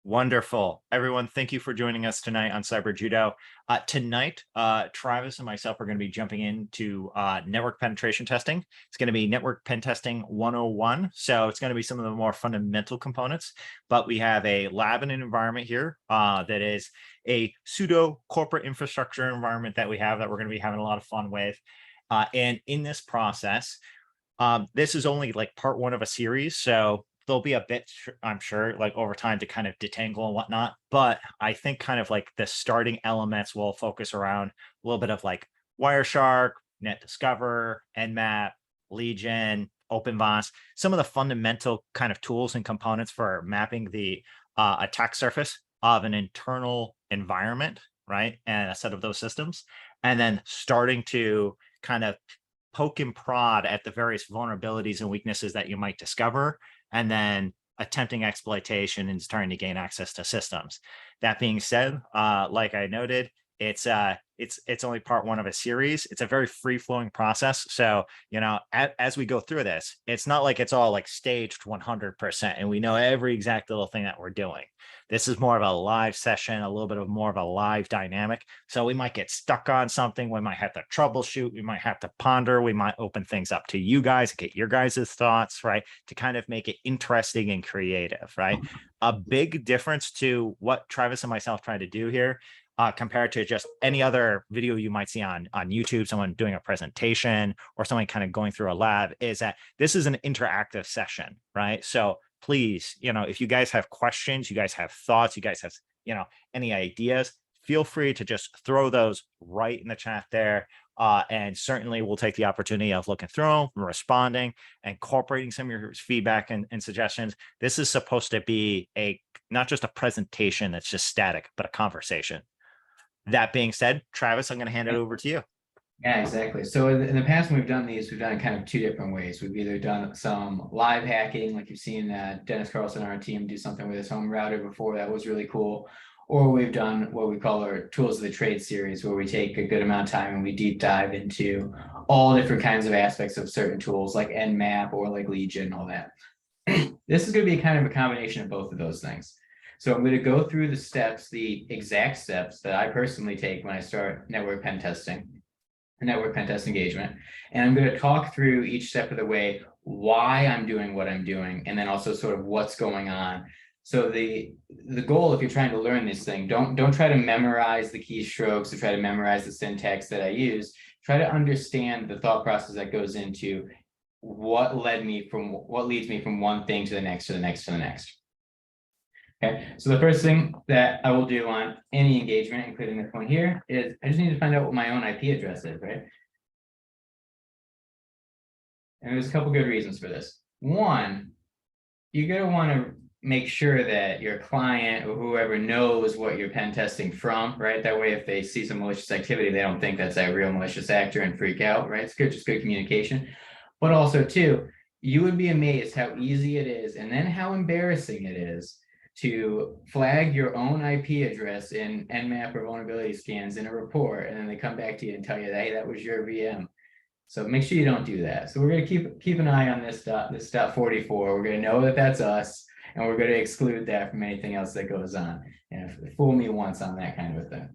Wonderful. Everyone, thank you for joining us tonight on Cyber Judo. Tonight, Travis and myself are going to be jumping into network penetration testing. It's going to be network pen testing 101. So it's going to be some of the more fundamental components, but we have a lab and an environment here that is a pseudo corporate infrastructure environment that we have that we're going to be having a lot of fun with. And in this process, this is only like part one of a series. So there'll be a bit, I'm sure, like over time to kind of detangle and whatnot. But I think kind of like the starting elements will focus around a little bit of like Wireshark, NetDiscover, Nmap, Legion, OpenVoice, some of the fundamental kind of tools and components for mapping the attack surface of an internal environment, right? And a set of those systems. And then starting to kind of poke and prod at the various vulnerabilities and weaknesses that you might discover, and then attempting exploitation and starting to gain access to systems. That being said, like I noted, it's only part one of a series. It's a very free flowing process. So, as we go through this, it's not like it's all like staged 100% and we know every exact little thing that we're doing. This is more of a live session, a little bit of more of a live dynamic. So we might get stuck on something. We might have to troubleshoot. We might have to ponder. We might open things up to you guys, get your guys' thoughts, right? To kind of make it interesting and creative, right? A big difference to what Travis and myself try to do here compared to just any other video you might see on YouTube, someone doing a presentation or someone kind of going through a lab, is that this is an interactive session, right? So please, if you guys have questions, you guys have thoughts, you guys have, any ideas, feel free to just throw those right in the chat there. And certainly we'll take the opportunity of looking through them, responding, incorporating some of your feedback and suggestions. This is supposed to be not just a presentation that's just static, but a conversation. That being said, Travis, I'm going to hand it over to you. Yeah, exactly. So in the past, when we've done these, we've done it kind of two different ways. We've either done some live hacking, like you've seen Dennis Carlson on our team do something with his home router before. That was really cool. Or we've done what we call our Tools of the Trade series, where we take a good amount of time and we deep dive into all different kinds of aspects of certain tools like Nmap or like Legion, all that. This is going to be kind of a combination of both of those things. So I'm going to go through the steps, the exact steps that I personally take when I start network pen testing, network pen test engagement. And I'm going to talk through each step of the way, why I'm doing what I'm doing, and then also sort of what's going on. So the goal, if you're trying to learn this thing, don't try to memorize the keystrokes or try to memorize the syntax that I use. Try to understand the thought process that goes into what leads me from one thing to the next, to the next, to the next. Okay, so the first thing that I will do on any engagement, including this one here, is I just need to find out what my own IP address is, right? And there's a couple good reasons for this. One, you're going to want to make sure that your client or whoever knows what you're pen testing from, right? That way, if they see some malicious activity, they don't think that's a real malicious actor and freak out, right? It's good, just good communication. But also, too, you would be amazed how easy it is, and then how embarrassing it is to flag your own IP address in Nmap or vulnerability scans in a report, and then they come back to you and tell you that, hey, that was your VM. So make sure you don't do that. So we're going to keep an eye on this dot 44. We're going to know that that's us, and we're going to exclude that from anything else that goes on. And fool me once on that kind of a thing.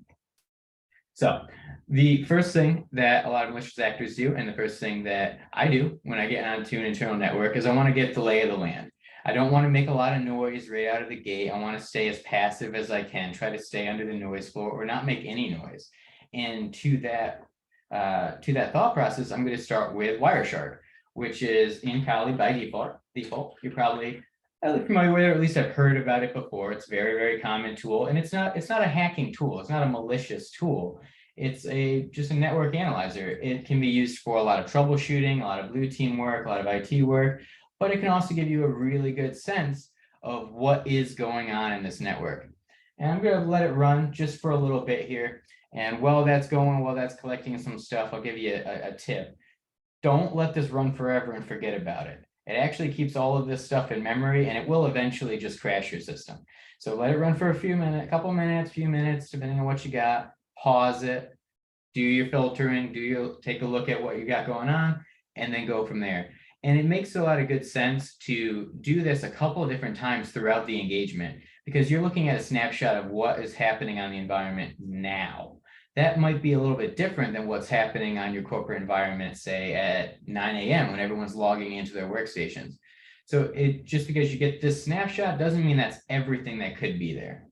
So the first thing that a lot of malicious actors do, and the first thing that I do when I get onto an internal network, is I want to get the lay of the land. I don't want to make a lot of noise right out of the gate. I want to stay as passive as I can, try to stay under the noise floor or not make any noise. And to that thought process, I'm going to start with Wireshark, which is in Kali by default. You're probably familiar with it, or at least I've heard about it before. It's a very, very common tool, and it's not a hacking tool. It's not a malicious tool. It's just a network analyzer. It can be used for a lot of troubleshooting, a lot of blue team work, a lot of IT work, but it can also give you a really good sense of what is going on in this network. And I'm going to let it run just for a little bit here. And while that's collecting some stuff, I'll give you a tip. Don't let this run forever and forget about it. It actually keeps all of this stuff in memory, and it will eventually just crash your system. So let it run for a few minutes, few minutes, depending on what you got. Pause it, do your filtering, take a look at what you got going on, and then go from there. And it makes a lot of good sense to do this a couple of different times throughout the engagement, because you're looking at a snapshot of what is happening on the environment now. That might be a little bit different than what's happening on your corporate environment, say at 9 a.m. when everyone's logging into their workstations. So just because you get this snapshot doesn't mean that's everything that could be there.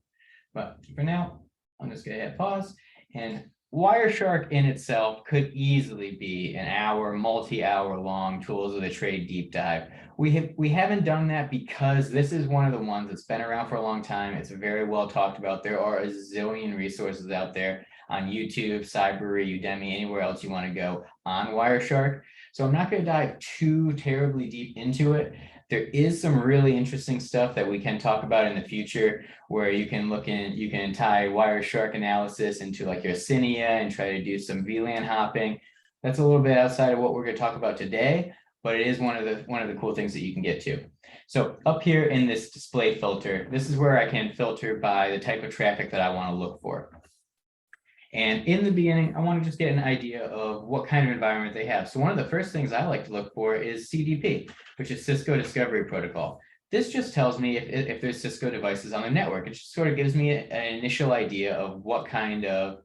But for now, I'm just going to hit pause. And Wireshark in itself could easily be an hour, multi-hour long tools of the trade deep dive. We haven't done that because this is one of the ones that's been around for a long time. It's very well talked about. There are a zillion resources out there on YouTube, Cyber, Udemy, anywhere else you want to go on Wireshark. So I'm not going to dive too terribly deep into it. There is some really interesting stuff that we can talk about in the future where you can you can tie Wireshark analysis into like your Cinia and try to do some VLAN hopping. That's a little bit outside of what we're going to talk about today, but it is one of the cool things that you can get to. So up here in this display filter, this is where I can filter by the type of traffic that I want to look for. And in the beginning, I want to just get an idea of what kind of environment they have. So one of the first things I like to look for is CDP, which is Cisco Discovery Protocol. This just tells me if there's Cisco devices on the network. It just sort of gives me an initial idea of what kind of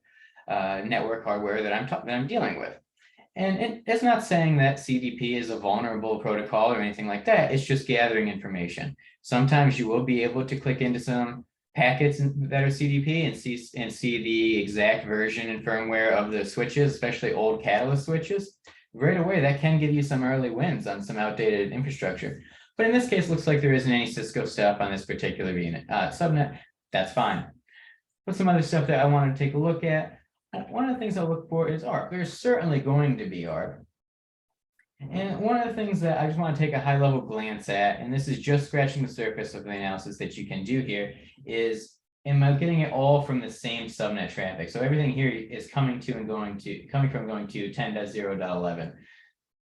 network hardware that I'm dealing with. And it's not saying that CDP is a vulnerable protocol or anything like that. It's just gathering information. Sometimes you will be able to click into some packets that are CDP and see the exact version and firmware of the switches, especially old Catalyst switches. Right away, that can give you some early wins on some outdated infrastructure. But in this case, it looks like there isn't any Cisco stuff on this particular subnet. That's fine. But some other stuff that I want to take a look at. One of the things I'll look for is ARP. There's certainly going to be ARP. And one of the things that I just want to take a high level glance at, and this is just scratching the surface of the analysis that you can do here, is am I getting it all from the same subnet traffic? So everything here is coming from going to 10.0.11.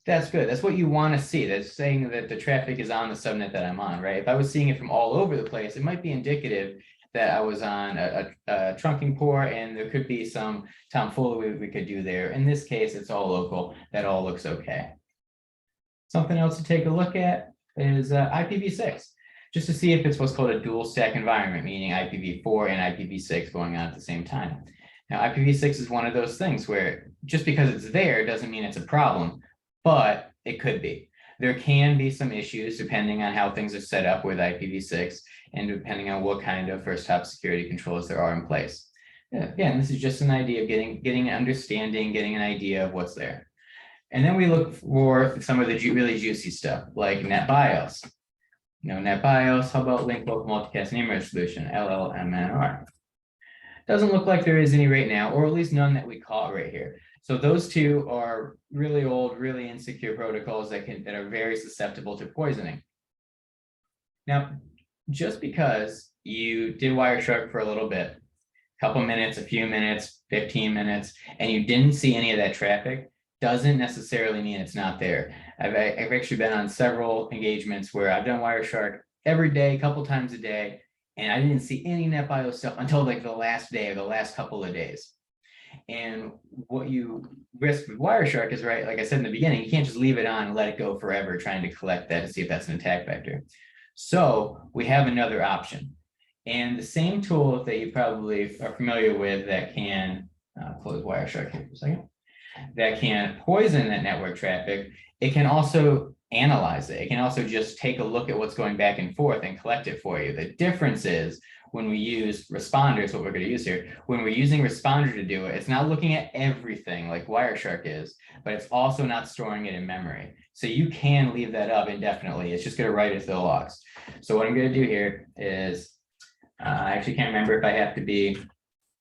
That's good. That's what you want to see. That's saying that the traffic is on the subnet that I'm on, right? If I was seeing it from all over the place, it might be indicative that I was on a trunking port and there could be some tomfoolery we could do there. In this case, it's all local. That all looks okay. Something else to take a look at is IPv6, just to see if it's what's called a dual stack environment, meaning IPv4 and IPv6 going on at the same time. Now, IPv6 is one of those things where just because it's there doesn't mean it's a problem, but it could be. There can be some issues depending on how things are set up with IPv6 and depending on what kind of first hop security controls there are in place. Again, this is just an idea of getting an understanding, getting an idea of what's there. And then we look for some of the really juicy stuff like NetBIOS. NetBIOS, how about link local multicast name resolution, LLMNR? Doesn't look like there is any right now, or at least none that we caught right here. So those two are really old, really insecure protocols that are very susceptible to poisoning. Now, just because you did Wireshark for a little bit, a couple minutes, a few minutes, 15 minutes, and you didn't see any of that traffic, doesn't necessarily mean it's not there. I've actually been on several engagements where I've done Wireshark every day, a couple times a day, and I didn't see any NetBIOS stuff until like the last day or the last couple of days. And what you risk with Wireshark is, right, like I said in the beginning, you can't just leave it on and let it go forever trying to collect that to see if that's an attack vector. So we have another option. And the same tool that you probably are familiar with that can, close Wireshark here for a second, that can poison that network traffic, it can also analyze it. It can also just take a look at what's going back and forth and collect it for you. The difference is when we use responders, what we're going to use here, when we're using responder to do it, it's not looking at everything like Wireshark is, but it's also not storing it in memory. So you can leave that up indefinitely. It's just going to write it to the logs. So what I'm going to do here is, I actually can't remember if I have to be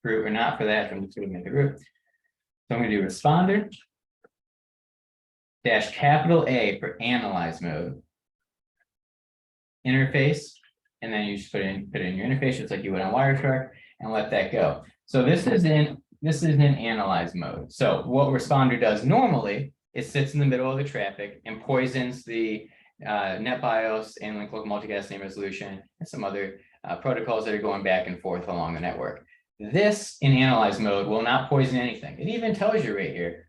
root or not for that. I'm just going to make it root. So I'm going to do responder -A for analyze mode, interface, and then you just put it in your interface just like you would on Wireshark and let that go. So this is in analyze mode. So what responder does normally is sits in the middle of the traffic and poisons the NetBIOS and link local multicast name resolution and some other protocols that are going back and forth along the network. This in analyze mode will not poison anything. It even tells you right here,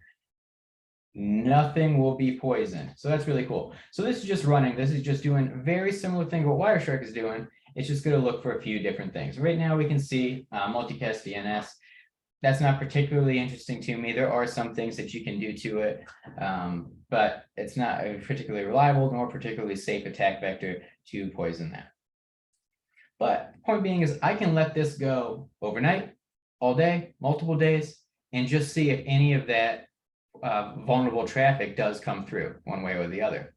nothing will be poisoned. So that's really cool. So this is just running. This is just doing a very similar thing to what Wireshark is doing. It's just going to look for a few different things. Right now we can see multicast DNS. That's not particularly interesting to me. There are some things that you can do to it, but it's not a particularly reliable nor particularly safe attack vector to poison that. But point being is I can let this go overnight, all day, multiple days, and just see if any of that vulnerable traffic does come through one way or the other.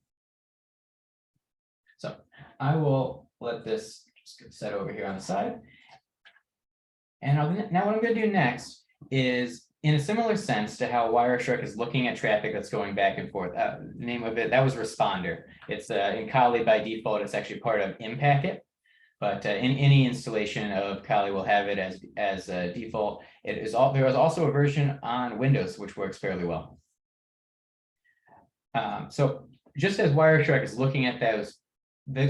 So I will let this just get set over here on the side. And now what I'm going to do next is, in a similar sense to how Wireshark is looking at traffic that's going back and forth. The name of it, that was Responder. It's in Kali by default. It's actually part of Impacket. But in any installation of Kali will have it as default. There is also a version on Windows which works fairly well. So just as Wireshark is looking at the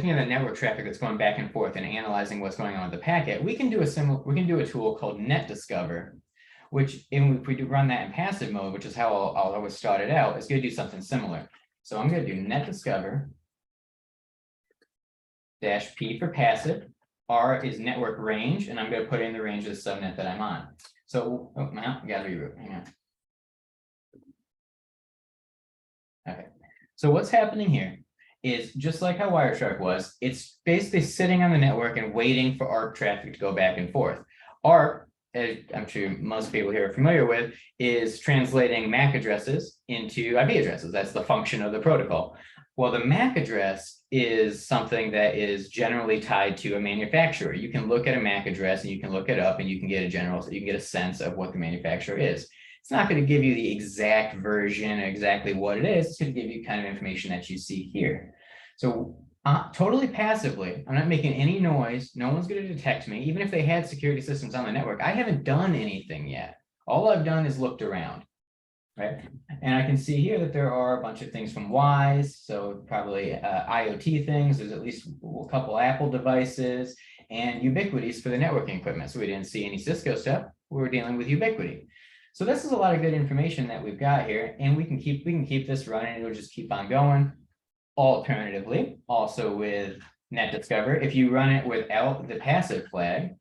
network traffic that's going back and forth and analyzing what's going on with the packet, we can do a tool called Net Discover, which if we do run that in passive mode, which is how I'll always start it out, it's going to do something similar. So I'm going to do Net Discover -P for passive, R is network range, and I'm going to put in the range of the subnet that I'm on. So, oh, now I got to reroute. Hang on. Okay. So what's happening here is just like how Wireshark was, it's basically sitting on the network and waiting for ARP traffic to go back and forth. ARP, as I'm sure most people here are familiar with, is translating MAC addresses into IP addresses. That's the function of the protocol. Well, the MAC address is something that is generally tied to a manufacturer. You can look at a MAC address and you can look it up and you can get a sense of what the manufacturer is. It's not going to give you the exact version, exactly what it is. It's going to give you kind of information that you see here. So totally passively, I'm not making any noise. No one's going to detect me. Even if they had security systems on the network, I haven't done anything yet. All I've done is looked around. Right. And I can see here that there are a bunch of things from Wise, so probably IoT things. There's at least a couple Apple devices and Ubiquitys for the networking equipment. So we didn't see any Cisco stuff. We were dealing with Ubiquity. So this is a lot of good information that we've got here, and we can keep this running. It'll just keep on going. Alternatively, also with Net Discover, if you run it without the passive flag,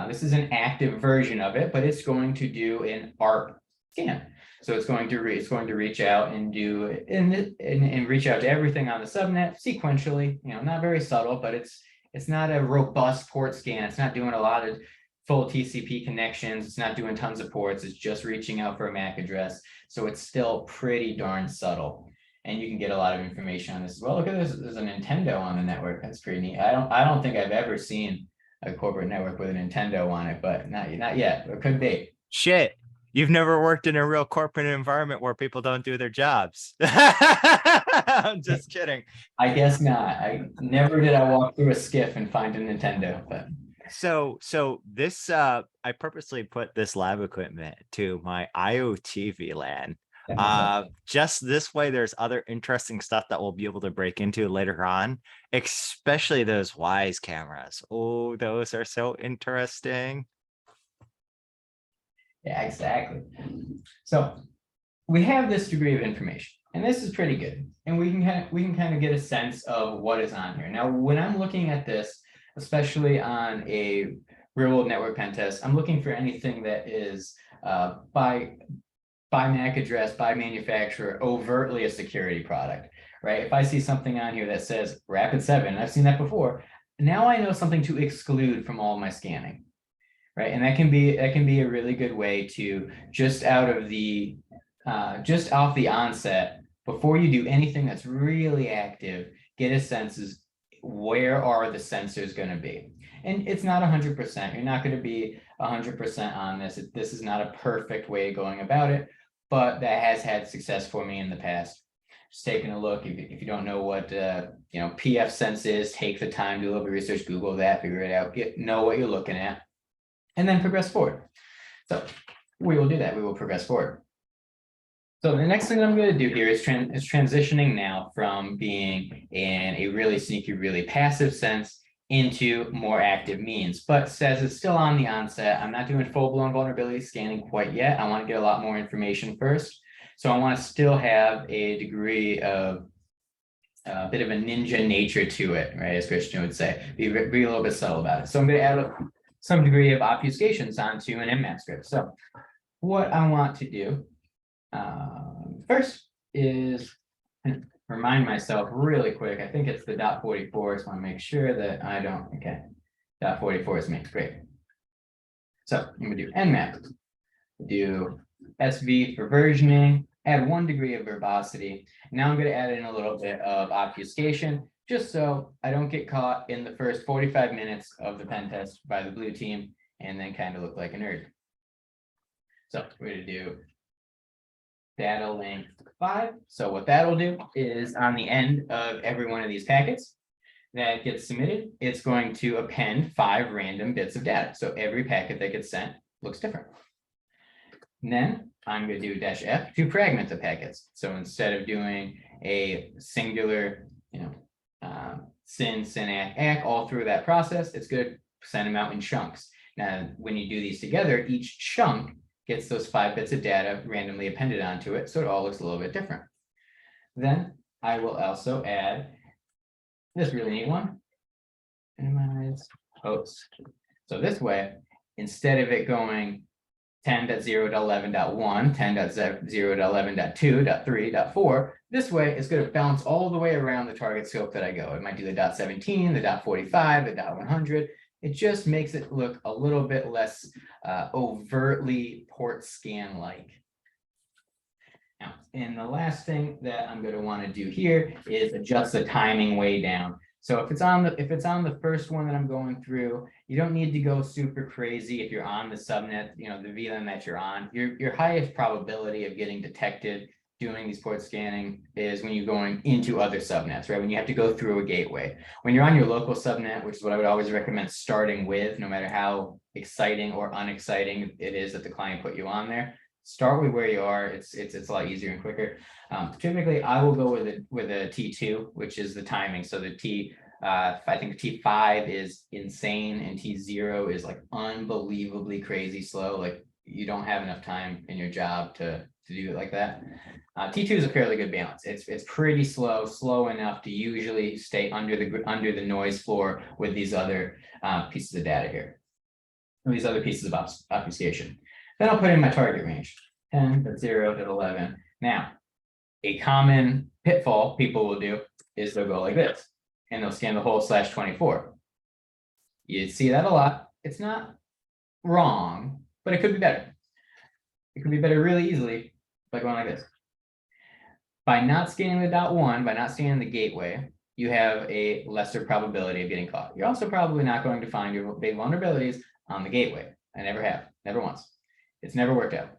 this is an active version of it, but it's going to do an ARP scan. So it's going to reach out and do and reach out to everything on the subnet sequentially. Not very subtle, but it's not a robust port scan. It's not doing a lot of full TCP connections. It's not doing tons of ports. It's just reaching out for a MAC address. So it's still pretty darn subtle. And you can get a lot of information on this as well. Look at this. There's a Nintendo on the network. That's pretty neat. I don't think I've ever seen a corporate network with a Nintendo on it, but not yet. It could be. Shit. You've never worked in a real corporate environment where people don't do their jobs. I'm just kidding. I guess not. I never did. I walk through a skiff and find a Nintendo. But so this I purposely put this lab equipment to my IoT VLAN. Just this way, there's other interesting stuff that we'll be able to break into later on, especially those Wise cameras. Oh, those are so interesting. Yeah, exactly. So we have this degree of information, and this is pretty good. And we can kind of get a sense of what is on here. Now, when I'm looking at this, especially on a real-world network pen test, I'm looking for anything that is by MAC address, by manufacturer, overtly a security product, right? If I see something on here that says Rapid7, and I've seen that before, now I know something to exclude from all my scanning. Right, and that can be a really good way to just off the onset, before you do anything that's really active, get a sense of where are the sensors going to be. And it's not 100%. You're not going to be 100% on this. This is not a perfect way of going about it, but that has had success for me in the past. Just taking a look. If you don't know what PF sense is, take the time, do a little bit of research, Google that, figure it out, know what you're looking at. And then progress forward. So we will do that. We will progress forward. So the next thing that I'm going to do here is transitioning now from being in a really sneaky, really passive sense into more active means. But says it's still on the onset. I'm not doing full-blown vulnerability scanning quite yet. I want to get a lot more information first. So I want to still have a degree of a bit of a ninja nature to it, right? As Christian would say, be a little bit subtle about it. So I'm going to add some degree of obfuscations onto an mmap script. So what I want to do first is remind myself really quick. I think it's the .44. So I want to make sure that I don't. Okay, .44 is me. Great. So I'm going to do nmap, do SV for versioning, add 1 degree of verbosity. Now I'm going to add in a little bit of obfuscation, just so I don't get caught in the first 45 minutes of the pen test by the blue team and then kind of look like a nerd. So we're going to do data length 5. So what that'll do is on the end of every one of these packets that gets submitted, it's going to append 5 random bits of data. So every packet that gets sent looks different. And then I'm going to do -F to fragment the packets. So instead of doing a singular, sin, ack all through that process, it's going to send them out in chunks. Now, when you do these together, each chunk gets those 5 bits of data randomly appended onto it. So it all looks a little bit different. Then I will also add this really neat one. Minimize host. So this way, instead of it going 10.0.11.1, 10.0.11.2.3.4, this way it's going to bounce all the way around the target scope that I go. It might do the .17, the .45, the .100. It just makes it look a little bit less overtly port scan like. Now, and the last thing that I'm going to want to do here is adjust the timing way down. So if it's on the first one that I'm going through, you don't need to go super crazy. If you're on the subnet, the VLAN that you're on, your highest probability of getting detected doing these port scanning is when you're going into other subnets, right? When you have to go through a gateway. When you're on your local subnet, which is what I would always recommend starting with, no matter how exciting or unexciting it is that the client put you on there, start with where you are. It's a lot easier and quicker. Typically, I will go with a T2, which is the timing. So the I think the T5 is insane, and T0 is like unbelievably crazy slow. Like you don't have enough time in your job to do it like that. T2 is a fairly good balance. It's pretty slow enough to usually stay under the noise floor with these other pieces of data here, or these other pieces of obfuscation. Then I'll put in my target range, 10.0 to 11. Now, a common pitfall people will do is they'll go like this, and they'll scan the whole /24. You see that a lot. It's not wrong, but it could be better. It could be better really easily by going like this. By not scanning the .1, by not scanning the gateway, you have a lesser probability of getting caught. You're also probably not going to find your big vulnerabilities on the gateway. I never have, never once. It's never worked out.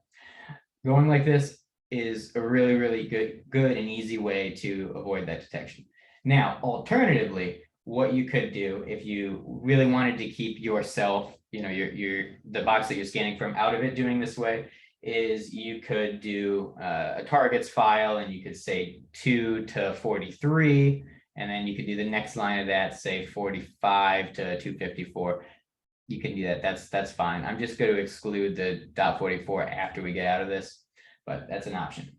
Going like this is a really, really good and easy way to avoid that detection. Now, alternatively, what you could do if you really wanted to keep yourself, the box that you're scanning from out of it doing this way, is you could do a targets file, and you could say 2 to 43, and then you could do the next line of that, say 45 to 254. You can do that. That's fine. I'm just going to exclude the .44 after we get out of this, but that's an option.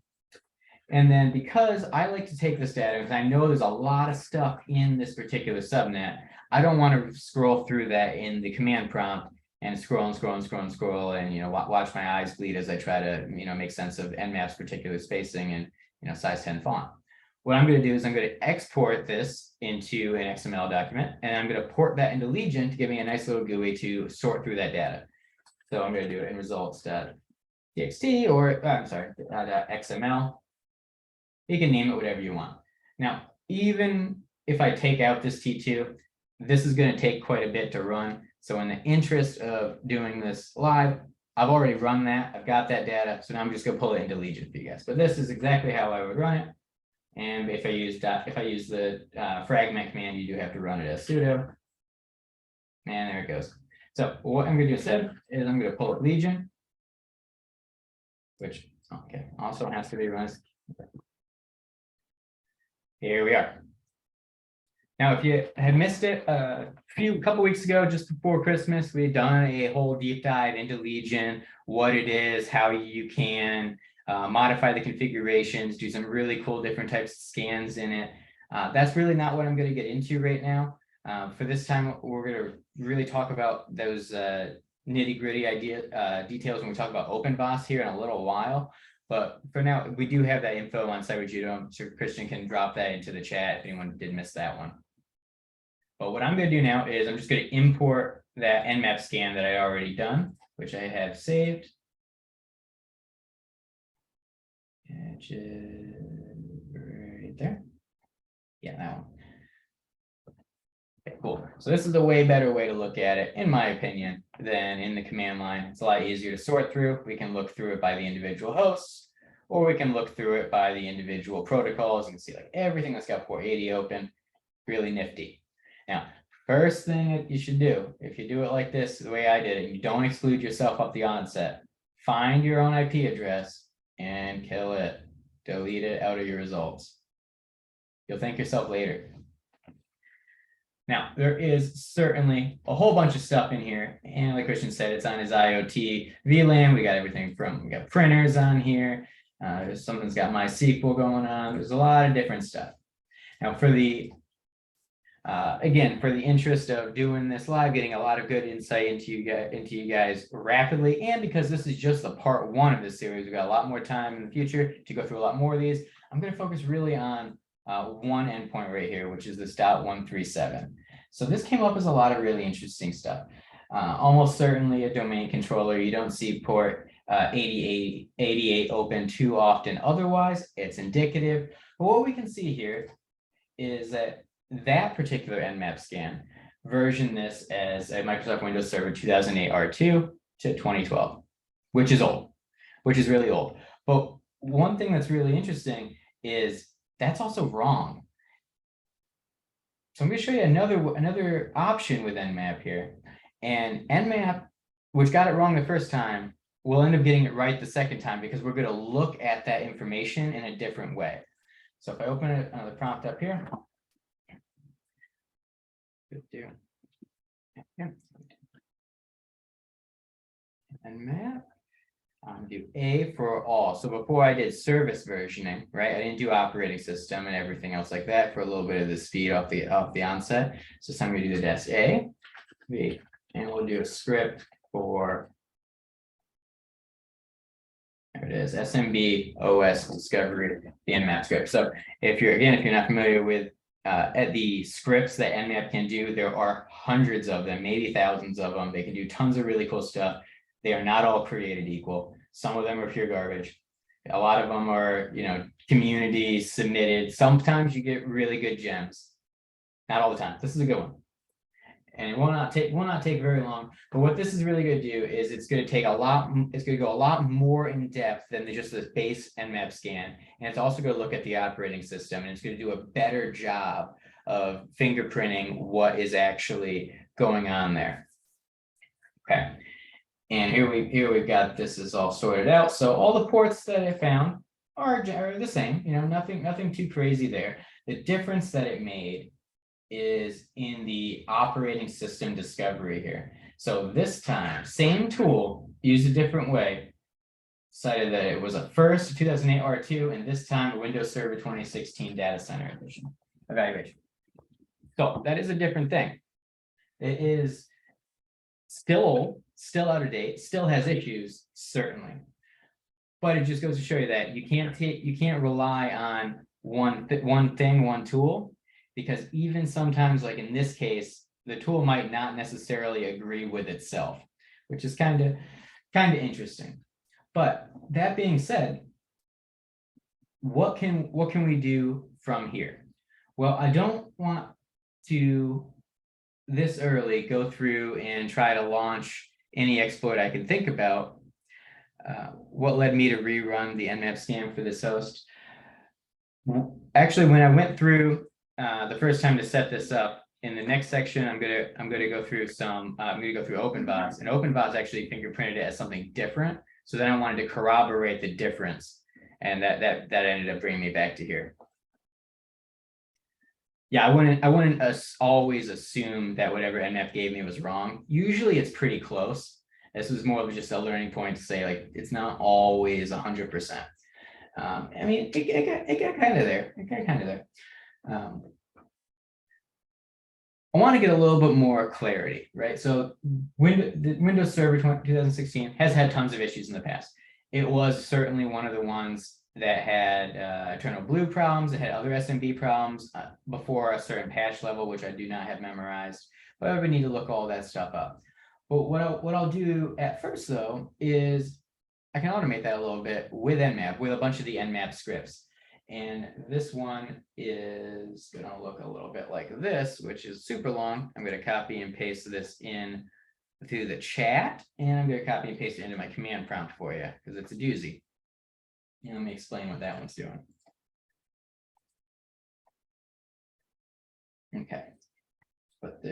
And then because I like to take this data, because I know there's a lot of stuff in this particular subnet, I don't want to scroll through that in the command prompt and scroll and watch my eyes bleed as I try to make sense of Nmap's particular spacing and size 10 font. What I'm going to do is I'm going to export this into an XML document, and I'm going to port that into Legion to give me a nice little GUI to sort through that data. So I'm going to do it in results.txt or I'm sorry, .xml. You can name it whatever you want. Now, even if I take out this T2, this is going to take quite a bit to run. So in the interest of doing this live, I've already run that. I've got that data. So now I'm just going to pull it into Legion for you guys. But this is exactly how I would run it. And if I use the fragment command, you do have to run it as sudo. And there it goes. So what I'm going to do instead is I'm going to pull up Legion, which also has to be run. Here we are. Now, if you had missed it a couple weeks ago, just before Christmas, we had done a whole deep dive into Legion, what it is, how you can modify the configurations, do some really cool different types of scans in it. That's really not what I'm going to get into right now. For this time, we're going to really talk about those nitty-gritty details when we talk about OpenVoice here in a little while. But for now, we do have that info on CyberJudo, so Christian can drop that into the chat if anyone did miss that one. But what I'm going to do now is I'm just going to import that Nmap scan that I already done, which I have saved. Which is right there. Yeah, that one. Okay, cool. So this is a way better way to look at it, in my opinion, than in the command line. It's a lot easier to sort through. We can look through it by the individual hosts, or we can look through it by the individual protocols. You can see like everything that's got port 80 open, really nifty. Now, first thing that you should do, if you do it like this, the way I did it, you don't exclude yourself up the onset. Find your own IP address and kill it. Delete it out of your results. You'll thank yourself later. Now, there is certainly a whole bunch of stuff in here. And like Christian said, it's on his IoT VLAN. We got everything we got printers on here. There's something's got MySQL going on. There's a lot of different stuff. Now, for the again, for the interest of doing this live, getting a lot of good insight into you guys rapidly, and because this is just the part one of this series, we've got a lot more time in the future to go through a lot more of these. I'm going to focus really on one endpoint right here, which is this .137. So this came up as a lot of really interesting stuff. Almost certainly a domain controller. You don't see port 88 open too often. Otherwise, it's indicative. But what we can see here is that particular Nmap scan version this as a Microsoft Windows Server 2008 R2 to 2012, which is old, which is really old. But one thing that's really interesting is that's also wrong. So I'm going to show you another option with Nmap here. And Nmap, which got it wrong the first time, will end up getting it right the second time because we're going to look at that information in a different way. So if I open another prompt up here, Nmap. Do A for all. So before I did service versioning, right? I didn't do operating system and everything else like that for a little bit of the speed off the onset. So I'm going to do the -A, B, and we'll do a script for, there it is, SMB OS Discovery, the Nmap script. So if you're not familiar with the scripts that Nmap can do, there are hundreds of them, maybe thousands of them. They can do tons of really cool stuff. They are not all created equal. Some of them are pure garbage. A lot of them are, community submitted. Sometimes you get really good gems. Not all the time. This is a good one. And it will not take very long. But what this is really going to do is it's going to go a lot more in depth than just the base Nmap scan. And it's also going to look at the operating system, and it's going to do a better job of fingerprinting what is actually going on there. Okay. And here we've got this is all sorted out. So all the ports that I found are the same, nothing too crazy there. The difference that it made is in the operating system discovery here. So this time, same tool, used a different way, cited that it was a first 2008 R2, and this time a Windows Server 2016 data center edition evaluation. So that is a different thing. It is still out of date, still has issues, certainly. But it just goes to show you that you can't rely on one tool, because even sometimes, like in this case, the tool might not necessarily agree with itself, which is kind of interesting. But that being said, what can we do from here? Well, I don't want to this early go through and try to launch any exploit I can think about. What led me to rerun the Nmap scan for this host? Actually, when I went through the first time to set this up, in the next section, I'm gonna go through OpenVoice, and OpenVoice actually fingerprinted it as something different. So then I wanted to corroborate the difference, and that ended up bringing me back to here. Yeah, I wouldn't always assume that whatever Nmap gave me was wrong. Usually it's pretty close. This was more of just a learning point to say, like, it's not always 100%. I mean, it got kind of there. It got kind of there. I want to get a little bit more clarity, right? So the Windows Server 2016 has had tons of issues in the past. It was certainly one of the ones that had Eternal Blue problems. It had other SMB problems before a certain patch level, which I do not have memorized. But I would need to look all that stuff up. But what I'll do at first, though, is I can automate that a little bit with Nmap, with a bunch of the Nmap scripts. And this one is going to look a little bit like this, which is super long. I'm going to copy and paste this in through the chat, and I'm going to copy and paste it into my command prompt for you because it's a doozy. And let me explain what that one's doing. Okay. But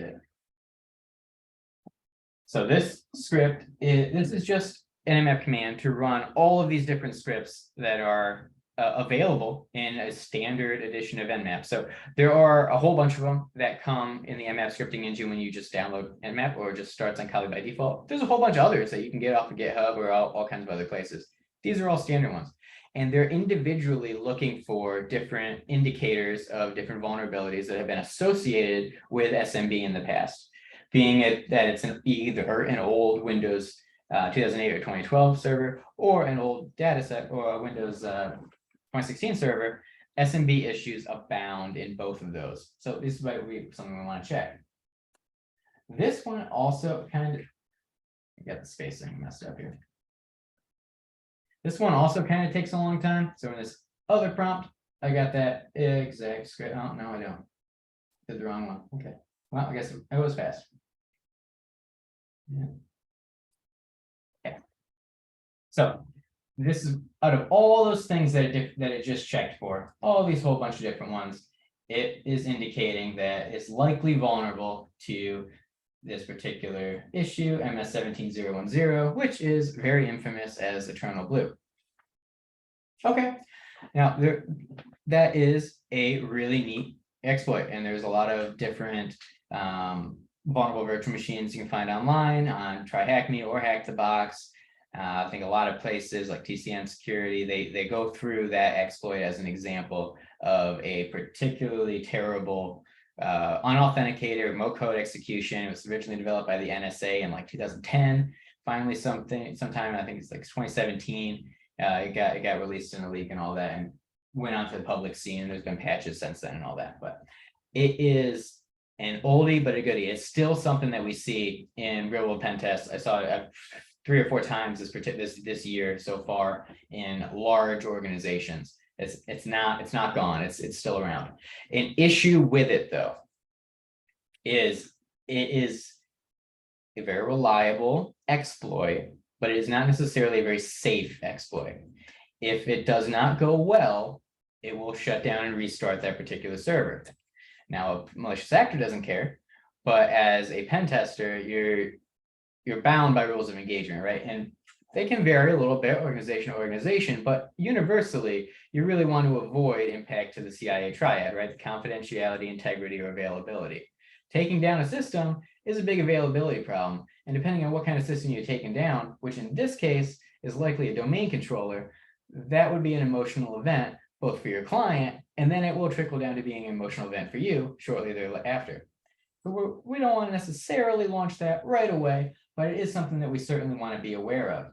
so this script this is just an Nmap command to run all of these different scripts that are available in a standard edition of Nmap. So there are a whole bunch of them that come in the Nmap scripting engine when you just download Nmap, or just starts on Kali by default. There's a whole bunch of others that you can get off of GitHub or all kinds of other places. These are all standard ones. And they're individually looking for different indicators of different vulnerabilities that have been associated with SMB in the past, being that it's either an old Windows 2008 or 2012 server, or an old data set, or a Windows 2016 server. SMB issues abound in both of those. So this is something we want to check. This one also kind of, I got the spacing messed up here. This one also kind of takes a long time. So in this other prompt, I got that exact script. Oh, no, I don't. Did the wrong one. Okay. Well, I guess it was fast. Yeah. Okay. So this is out of all those things that it just checked for, all these whole bunch of different ones, it is indicating that it's likely vulnerable to this particular issue, MS17010, which is very infamous as Eternal Blue. Okay, now that is a really neat exploit, and there's a lot of different vulnerable virtual machines you can find online on Try Hack Me or Hack the Box. I think a lot of places like TCN Security, they go through that exploit as an example of a particularly terrible unauthenticated remote code execution. It was originally developed by the NSA in like 2010. Finally, sometime I think it's like 2017, it got released in a leak and all that, and went onto the public scene. And there's been patches since then and all that, but it is an oldie but a goodie. It's still something that we see in real world pen tests. I saw it 3 or 4 times this year so far in large organizations. It's not gone. It's still around. An issue with it, though, is it is a very reliable exploit, but it is not necessarily a very safe exploit. If it does not go well, it will shut down and restart that particular server. Now, a malicious actor doesn't care, but as a pen tester, you're bound by rules of engagement, right? And they can vary a little bit, organization to organization, but universally, you really want to avoid impact to the CIA triad, right? The confidentiality, integrity, or availability. Taking down a system is a big availability problem. And depending on what kind of system you're taking down, which in this case is likely a domain controller, that would be an emotional event, both for your client, and then it will trickle down to being an emotional event for you shortly thereafter. So we don't want to necessarily launch that right away, but it is something that we certainly want to be aware of.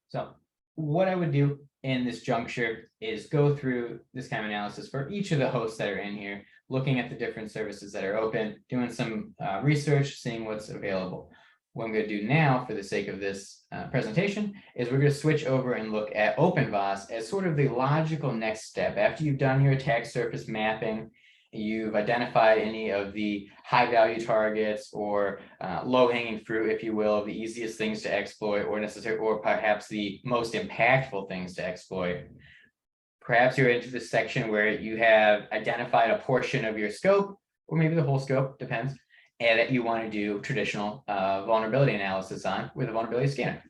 So what I would do in this juncture is go through this kind of analysis for each of the hosts that are in here, looking at the different services that are open, doing some research, seeing what's available. What I'm going to do now, for the sake of this presentation, is we're going to switch over and look at OpenVoice as sort of the logical next step. After you've done your attack surface mapping, you've identified any of the high value targets or low hanging fruit, if you will, the easiest things to exploit, or perhaps the most impactful things to exploit. Perhaps you're into this section where you have identified a portion of your scope, or maybe the whole scope, depends, and that you want to do traditional vulnerability analysis on with a vulnerability scanner.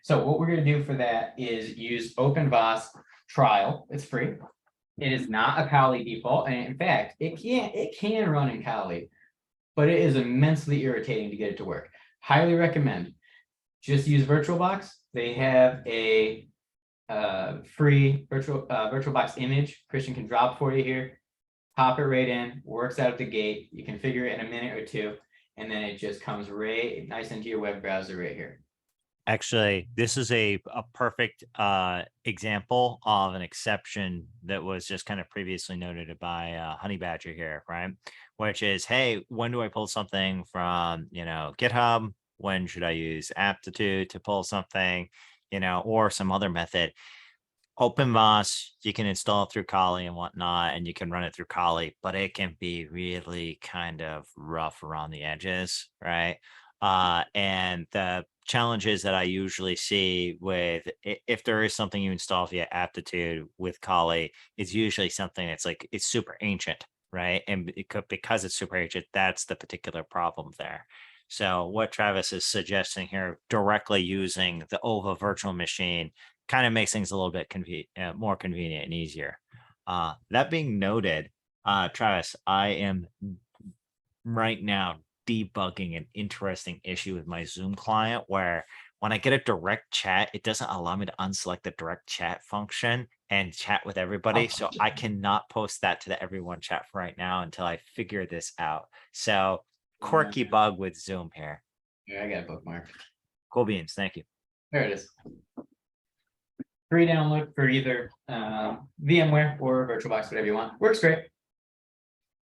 So what we're going to do for that is use OpenVoice trial. It's free. It is not a Kali default, and in fact, it can run in Kali, but it is immensely irritating to get it to work. Highly recommend. Just use VirtualBox. They have a free VirtualBox image Christian can drop for you here. Pop it right in, works out of the gate. You configure it in a minute or two, and then it just comes right nice into your web browser right here. Actually, this is a perfect example of an exception that was just kind of previously noted by Honey Badger here, right? Which is, hey, when do I pull something from, GitHub? When should I use Aptitude to pull something, or some other method? OpenVoice, you can install it through Kali and whatnot, and you can run it through Kali, but it can be really kind of rough around the edges, right? And the challenges that I usually see with if there is something you install via Aptitude with Kali, it's usually something that's like it's super ancient, right? And because it's super ancient, that's the particular problem there. So what Travis is suggesting here, directly using the OVA virtual machine, kind of makes things a little bit more convenient and easier. That being noted, Travis, I am right now debugging an interesting issue with my Zoom client where when I get a direct chat, it doesn't allow me to unselect the direct chat function and chat with everybody. So I cannot post that to the everyone chat for right now until I figure this out. So quirky bug with Zoom here. Yeah, I got a bookmark. Cool beans. Thank you. There it is. Free download for either VMware or VirtualBox, whatever you want. Works great.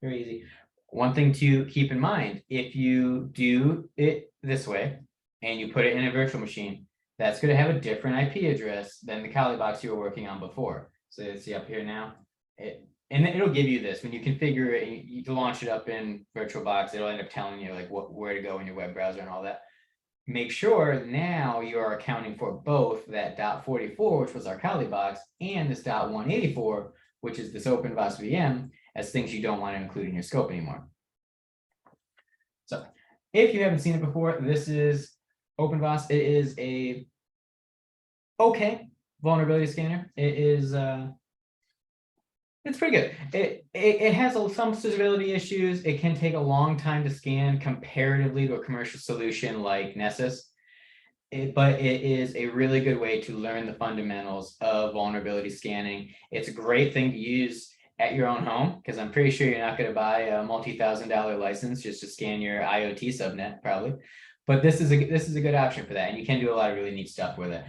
Very easy. One thing to keep in mind, if you do it this way and you put it in a virtual machine, that's going to have a different IP address than the Kali box you were working on before. So you see up here now, and it'll give you this when you configure it and you launch it up in VirtualBox. It'll end up telling you like where to go in your web browser and all that. Make sure now you are accounting for both that .44, which was our Kali box, and this .184, which is this OpenVoice VM, as things you don't want to include in your scope anymore. So if you haven't seen it before, this is OpenVoice. It is a okay vulnerability scanner. It is it's pretty good. It has some stability issues. It can take a long time to scan comparatively to a commercial solution like Nessus. But it is a really good way to learn the fundamentals of vulnerability scanning. It's a great thing to use at your own home, because I'm pretty sure you're not going to buy a multi-$1,000 license just to scan your IoT subnet, probably. But this is a good option for that, and you can do a lot of really neat stuff with it.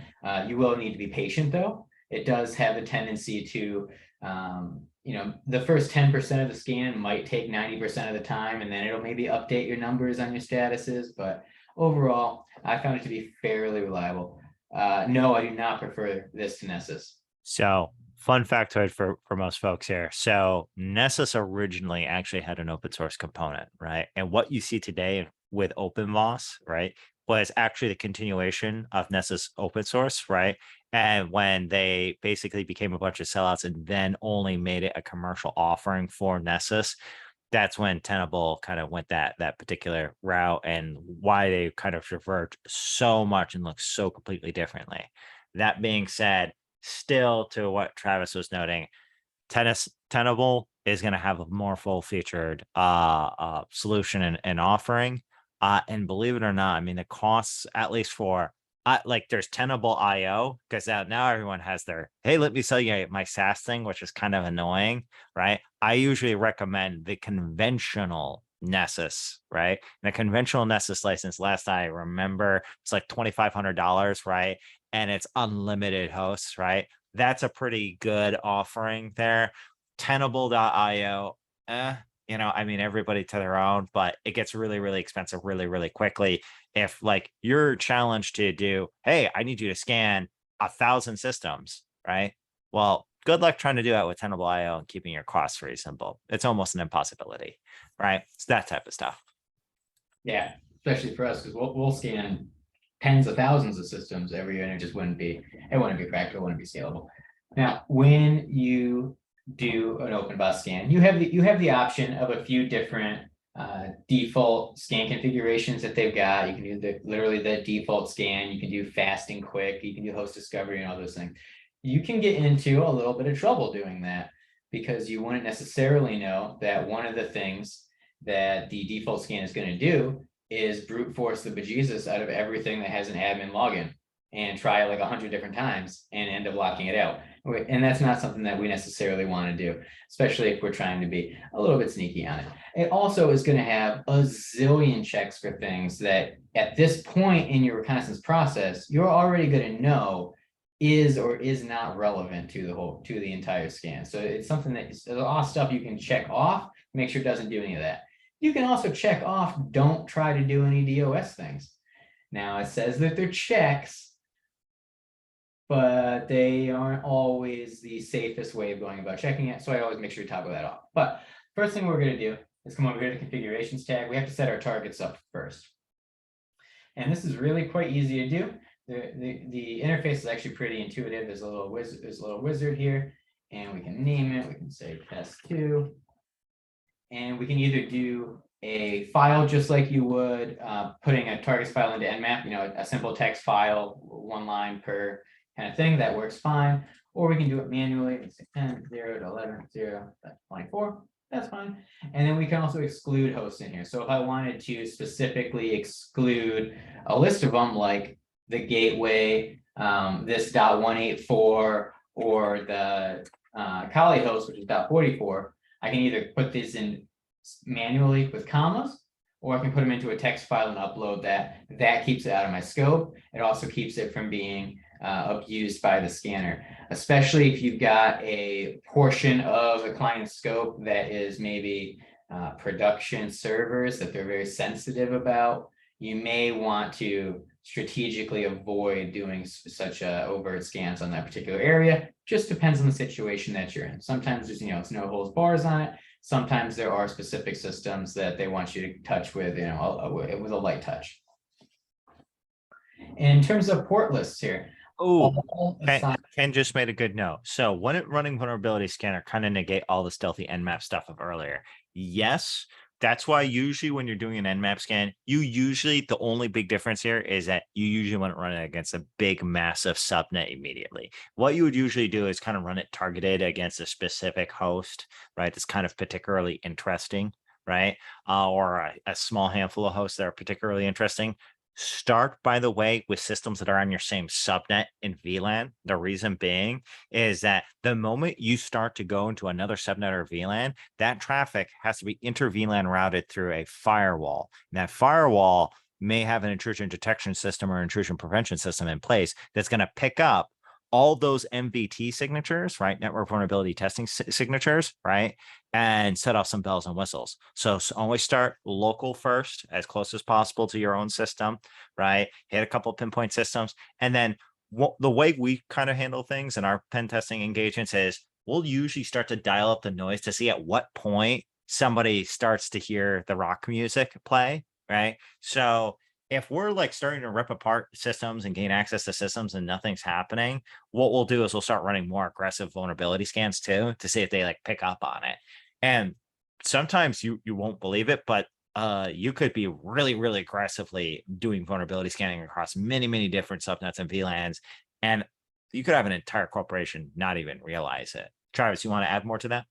You will need to be patient, though. It does have a tendency to, the first 10% of the scan might take 90% of the time, and then it'll maybe update your numbers on your statuses. But overall, I found it to be fairly reliable. No, I do not prefer this to Nessus. So fun factoid for most folks here. So Nessus originally actually had an open source component, right? And what you see today with OpenVoice, right, was actually the continuation of Nessus open source, right? And when they basically became a bunch of sellouts and then only made it a commercial offering for Nessus, that's when Tenable kind of went that particular route, and why they kind of diverged so much and look so completely differently. That being said, still to what Travis was noting, Tenable is going to have a more full featured solution and offering. And believe it or not, I mean, the costs, at least for like there's Tenable IO, because now everyone has their, hey, let me sell you my SaaS thing, which is kind of annoying, right? I usually recommend the conventional Nessus, right? And the conventional Nessus license, last I remember, it's like $2,500, right? And it's unlimited hosts, right? That's a pretty good offering there. Tenable.io, I mean, everybody to their own, but it gets really, really expensive really, really quickly. If like you're challenged to do, hey, I need you to scan 1,000 systems, right? Well, good luck trying to do that with Tenable.io and keeping your costs reasonable. It's almost an impossibility, right? It's that type of stuff. Yeah, especially for us, because we'll scan tens of thousands of systems every year, and it just wouldn't be practical, it wouldn't be scalable. Now, when you do an OpenVoice scan, you have the option of a few different default scan configurations that they've got. You can do literally the default scan. You can do fast and quick. You can do host discovery and all those things. You can get into a little bit of trouble doing that, because you wouldn't necessarily know that one of the things that the default scan is going to do is brute force the bejesus out of everything that has an admin login. and try it like 100 different times and end up locking it out. And that's not something that we necessarily want to do, especially if we're trying to be a little bit sneaky on it. It also is going to have a zillion checks for things that at this point in your reconnaissance process, you're already going to know is or is not relevant to the entire scan. So it's something that there's a lot of stuff you can check off, make sure it doesn't do any of that. You can also check off, don't try to do any DOS things. Now it says that they're checks, but they aren't always the safest way of going about checking it. So I always make sure to toggle that off. But first thing we're going to do is come over here to the configurations tab. We have to set our targets up first. And this is really quite easy to do. The interface is actually pretty intuitive. There's a little wizard here, and we can name it. We can say test2. And we can either do a file just like you would putting a targets file into Nmap, a simple text file, 1 line per kind of thing, that works fine. Or we can do it manually. We say 10, 0 to 11, 0, that's 24. That's fine. And then we can also exclude hosts in here. So if I wanted to specifically exclude a list of them, like the gateway, this .184, or the Kali host, which is .44, I can either put this in manually with commas, or I can put them into a text file and upload that. That keeps it out of my scope. It also keeps it from being abused by the scanner, especially if you've got a portion of the client scope that is maybe production servers that they're very sensitive about. You may want to strategically avoid doing such overt scans on that particular area. Just depends on the situation that you're in. Sometimes there's, it's no holds bars on it. Sometimes there are specific systems that they want you to touch with, with a light touch. In terms of port lists here. Oh, Ken just made a good note. So when it running vulnerability scanner kind of negate all the stealthy Nmap stuff of earlier. Yes, that's why usually when you're doing an Nmap scan, the only big difference here is that you usually want to run it against a big, massive subnet immediately. What you would usually do is kind of run it targeted against a specific host, right? That's kind of particularly interesting, right? Or a small handful of hosts that are particularly interesting. Start, by the way, with systems that are on your same subnet in VLAN. The reason being is that the moment you start to go into another subnet or VLAN, that traffic has to be inter-VLAN routed through a firewall. And that firewall may have an intrusion detection system or intrusion prevention system in place that's going to pick up all those MVT signatures, right? Network vulnerability testing signatures, right? And set off some bells and whistles. So always start local first, as close as possible to your own system, right? Hit a couple of pinpoint systems. And then the way we kind of handle things in our pen testing engagements is we'll usually start to dial up the noise to see at what point somebody starts to hear the rock music play, right? So if we're like starting to rip apart systems and gain access to systems and nothing's happening, what we'll do is we'll start running more aggressive vulnerability scans too, to see if they like pick up on it. And sometimes you won't believe it, but you could be really, really aggressively doing vulnerability scanning across many, many different subnets and VLANs. And you could have an entire corporation not even realize it. Travis, you want to add more to that?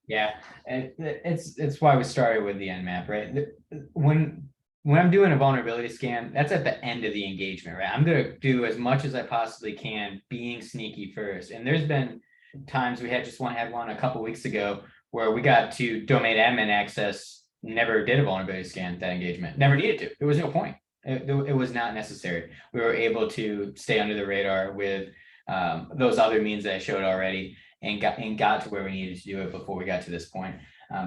Yeah, and it's why we started with the Nmap, right? When I'm doing a vulnerability scan, that's at the end of the engagement, right? I'm going to do as much as I possibly can being sneaky first. And there's been times we had one a couple weeks ago where we got to domain admin access, never did a vulnerability scan that engagement, never needed to. There was no point. It was not necessary. We were able to stay under the radar with those other means that I showed already and got to where we needed to do it before we got to this point.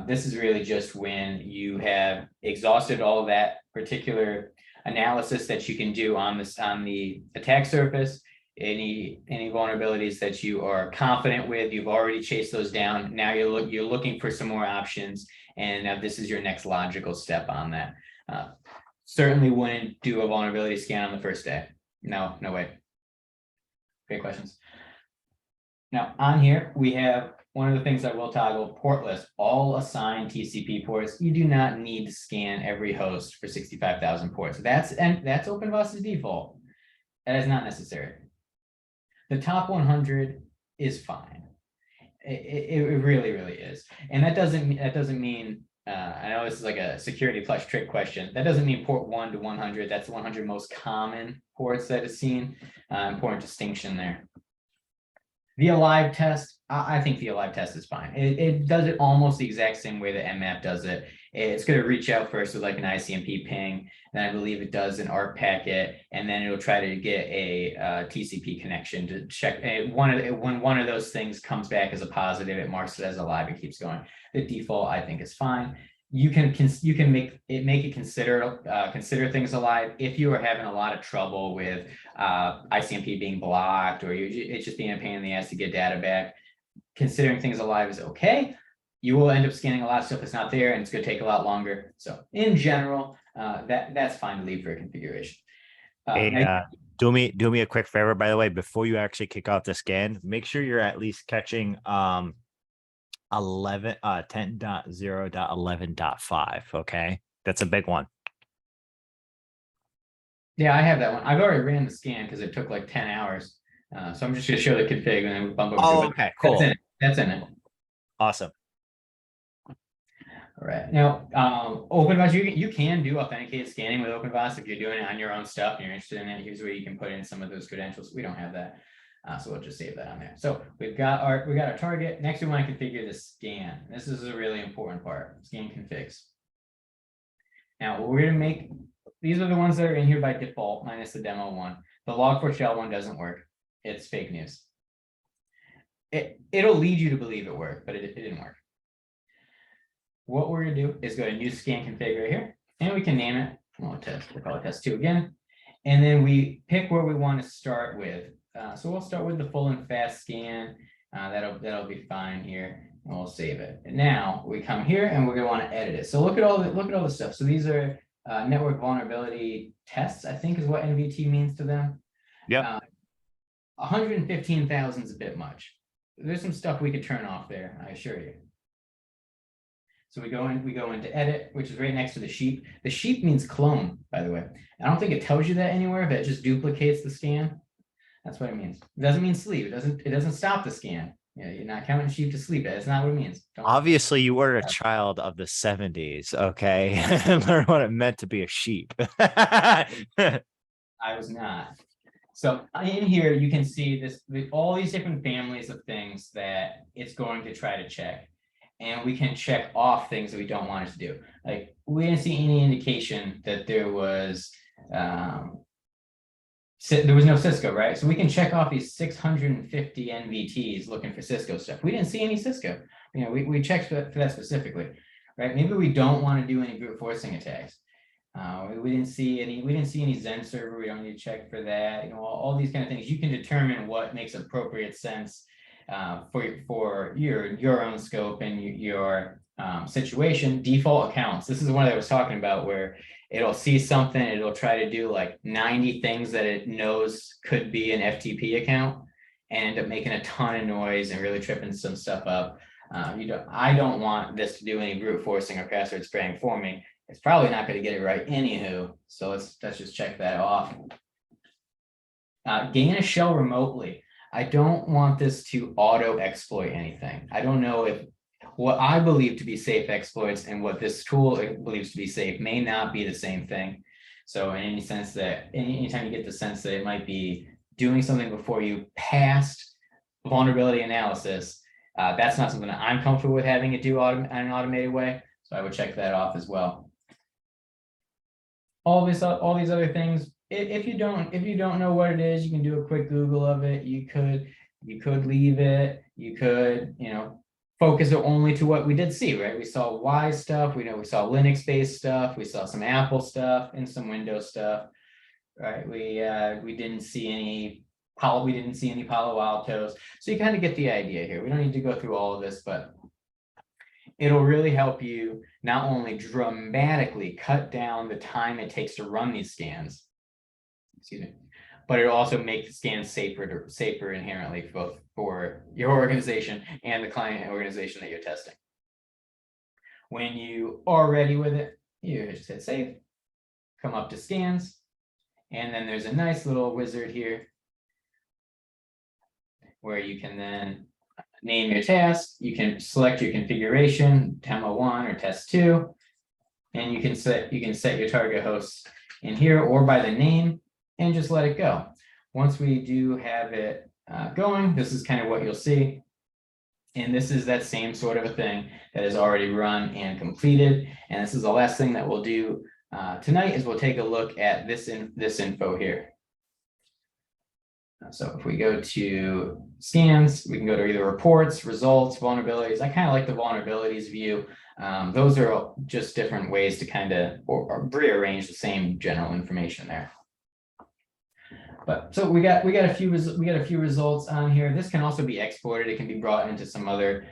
This is really just when you have exhausted all of that particular analysis that you can do on the attack surface, any vulnerabilities that you are confident with, you've already chased those down. Now you're looking for some more options, and this is your next logical step on that. Certainly wouldn't do a vulnerability scan on the first day. No way. Great questions. Now on here, we have one of the things I will toggle, port list, all assigned TCP ports. You do not need to scan every host for 65,000 ports. That's OpenVoice's default. That is not necessary. The top 100 is fine. It really, really is. And that doesn't mean I know this is like a security plus trick question. That doesn't mean port 1 to 100. That's the 100 most common ports that is seen. Important distinction there. Via live test, I think via live test is fine. It does it almost the exact same way that mmap does it. It's going to reach out first with like an ICMP ping, then I believe it does an ARP packet, and then it'll try to get a TCP connection to check. When one of those things comes back as a positive, it marks it as a live and keeps going. The default, I think, is fine. You can make it consider things alive if you are having a lot of trouble with ICMP being blocked, or it's just being a pain in the ass to get data back. Considering things alive is okay. You will end up scanning a lot of stuff that's not there, and it's going to take a lot longer. So in general, that's fine to leave for a configuration. Do me a quick favor, by the way, before you actually kick off the scan, make sure you're at least catching 10.0.11.5. Okay, that's a big one. Yeah, I have that one. I've already ran the scan because it took like 10 hours. So I'm just going to show the config and then we bump over. Oh, okay, cool. That's in it. Awesome. All right. Now, OpenVoice, you can do authenticated scanning with OpenVoice if you're doing it on your own stuff and you're interested in it. Here's where you can put in some of those credentials. We don't have that. So we'll just save that on there. So we got our target. Next, we want to configure the scan. This is a really important part. Scan configs. Now, we're going to make, these are the ones that are in here by default, minus the demo one. The log4shell one doesn't work. It's fake news. It'll lead you to believe it worked, but it didn't work. What we're going to do is go to new scan config right here, and we can name it. We'll call it test 2 again. And then we pick where we want to start with. So we'll start with the full and fast scan. That'll be fine here, and we'll save it. And now we come here and we're going to want to edit it. So look at all the stuff. So these are network vulnerability tests, I think is what NVT means to them. Yeah. 115,000 is a bit much. There's some stuff we could turn off there, I assure you. So we go into edit, which is right next to the sheep. The sheep means clone, by the way. I don't think it tells you that anywhere, but it just duplicates the scan. That's what it means. It doesn't mean sleep. It doesn't stop the scan. Yeah, you're not counting sheep to sleep. That's not what it means. Obviously, you were a child of the 70s, okay? And learn what it meant to be a sheep. I was not. So in here, you can see this, all these different families of things that it's going to try to check. And we can check off things that we don't want it to do. Like, we didn't see any indication that there was no Cisco, right? So we can check off these 650 NVTs looking for Cisco stuff. We didn't see any Cisco. You know, we checked for that specifically, right? Maybe we don't want to do any brute forcing attacks. We didn't see any Zen server. We don't need to check for that. You know, all these kind of things. You can determine what makes appropriate sense for your own scope and your situation. Default accounts. This is the one that I was talking about, where it'll see something, it'll try to do like 90 things that it knows could be an FTP account, and end up making a ton of noise and really tripping some stuff up. I don't want this to do any brute forcing or password spraying for me. It's probably not going to get it right anywho. So let's just check that off. Gain a shell remotely. I don't want this to auto exploit anything. I don't know if what I believe to be safe exploits and what this tool believes to be safe may not be the same thing. So in any sense that anytime you get the sense that it might be doing something before you passed vulnerability analysis, that's not something that I'm comfortable with having it do in an automated way. So I would check that off as well. All these other things, if you don't know what it is, you can do a quick Google of it. You could leave it. You could, focus it only to what we did see, right? We saw Y stuff. We saw Linux-based stuff. We saw some Apple stuff and some Windows stuff, right? We didn't see any Palo Altos. So you kind of get the idea here. We don't need to go through all of this, but it'll really help you not only dramatically cut down the time it takes to run these scans, but it'll also make the scans safer inherently, both for your organization and the client organization that you're testing. When you are ready with it, you just hit save, come up to scans, and then there's a nice little wizard here where you can then name your task. You can select your configuration, demo 1 or test 2, and you can set your target hosts in here or by the name, and just let it go. Once we do have it going, this is kind of what you'll see. And this is that same sort of a thing that is already run and completed. And this is the last thing that we'll do tonight is we'll take a look at this info here. So if we go to scans, we can go to either reports, results, vulnerabilities. I kind of like the vulnerabilities view. Those are just different ways to kind of or rearrange the same general information there. But so we got a few results on here. This can also be exported. It can be brought into some other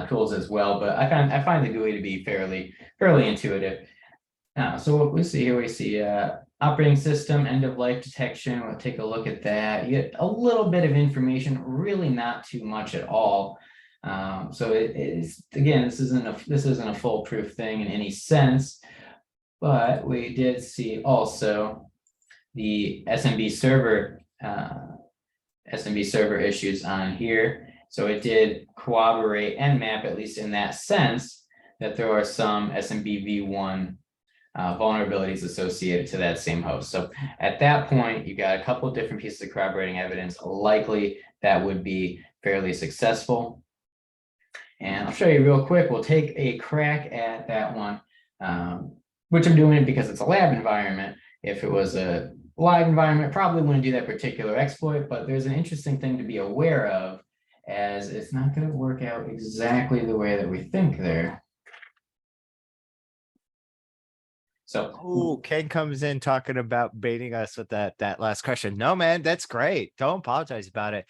tools as well. But I find the GUI to be fairly intuitive. So what we see here, we see operating system end of life detection. We'll take a look at that. You get a little bit of information, really not too much at all. So it is, again, this isn't a foolproof thing in any sense. But we did see also the SMB server issues on here. So it did corroborate and map, at least in that sense, that there are some SMB v1 vulnerabilities associated to that same host. So at that point, you got a couple of different pieces of corroborating evidence. Likely that would be fairly successful. And I'll show you real quick. We'll take a crack at that one, which I'm doing it because it's a lab environment. If it was a live environment, probably wouldn't do that particular exploit, but there's an interesting thing to be aware of, as it's not going to work out exactly the way that we think there. So, Ken comes in talking about baiting us with that last question. No, man, that's great. Don't apologize about it.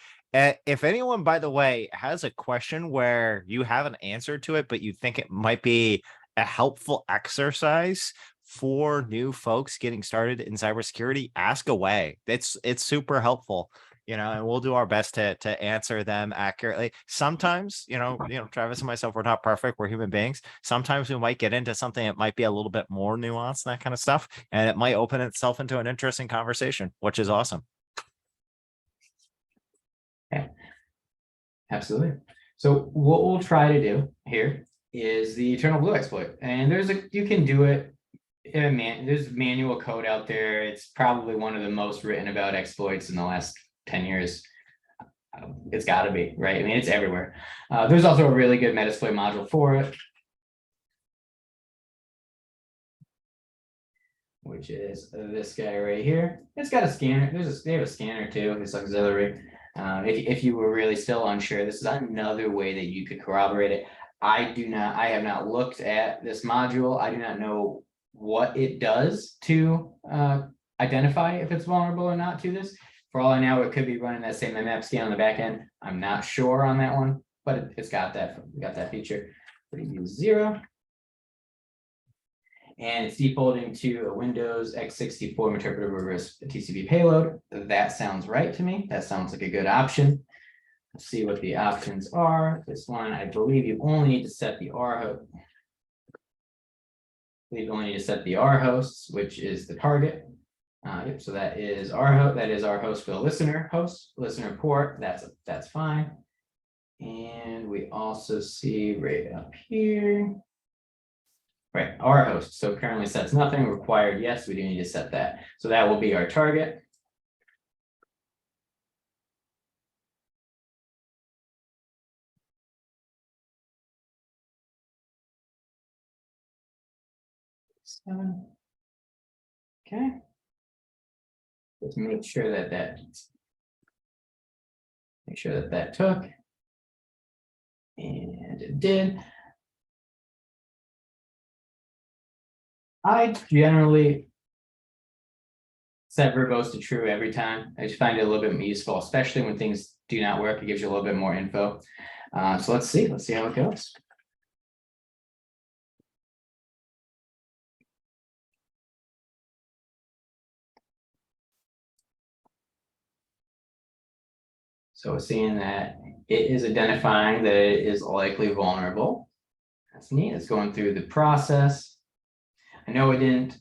If anyone, by the way, has a question where you have an answer to it, but you think it might be a helpful exercise for new folks getting started in cybersecurity, ask away. It's super helpful, and we'll do our best to answer them accurately. Sometimes, Travis and myself, we're not perfect. We're human beings. Sometimes we might get into something that might be a little bit more nuanced, that kind of stuff, and it might open itself into an interesting conversation, which is awesome. Yeah, absolutely. So what we'll try to do here is the Eternal Blue exploit, and you can do it. There's manual code out there. It's probably one of the most written about exploits in the last 10 years. It's got to be, right? I mean, it's everywhere. There's also a really good Metasploit module for it, which is this guy right here. It's got a scanner. They have a scanner too, this auxiliary. If you were really still unsure, this is another way that you could corroborate it. I have not looked at this module. I do not know what it does to identify if it's vulnerable or not to this. For all I know, it could be running that same map scan on the back end. I'm not sure on that one, but it's got that feature. Use 0. And it's defaulting to a Windows x64 interpreted reverse TCP payload. That sounds right to me. That sounds like a good option. Let's see what the options are. This one, I believe you only need to set the R host. We only need to set the R hosts, which is the target. Yep, so that is our host. That is our host for the listener port. That's fine. And we also see right up here, right, our host. So currently sets nothing. Required, yes, we do need to set that. So that will be our target. Okay. Let's make sure that took. And it did. I generally set verbose to true every time. I just find it a little bit more useful, especially when things do not work. It gives you a little bit more info. So let's see how it goes. So we're seeing that it is identifying that it is likely vulnerable. That's neat. It's going through the process. I know it didn't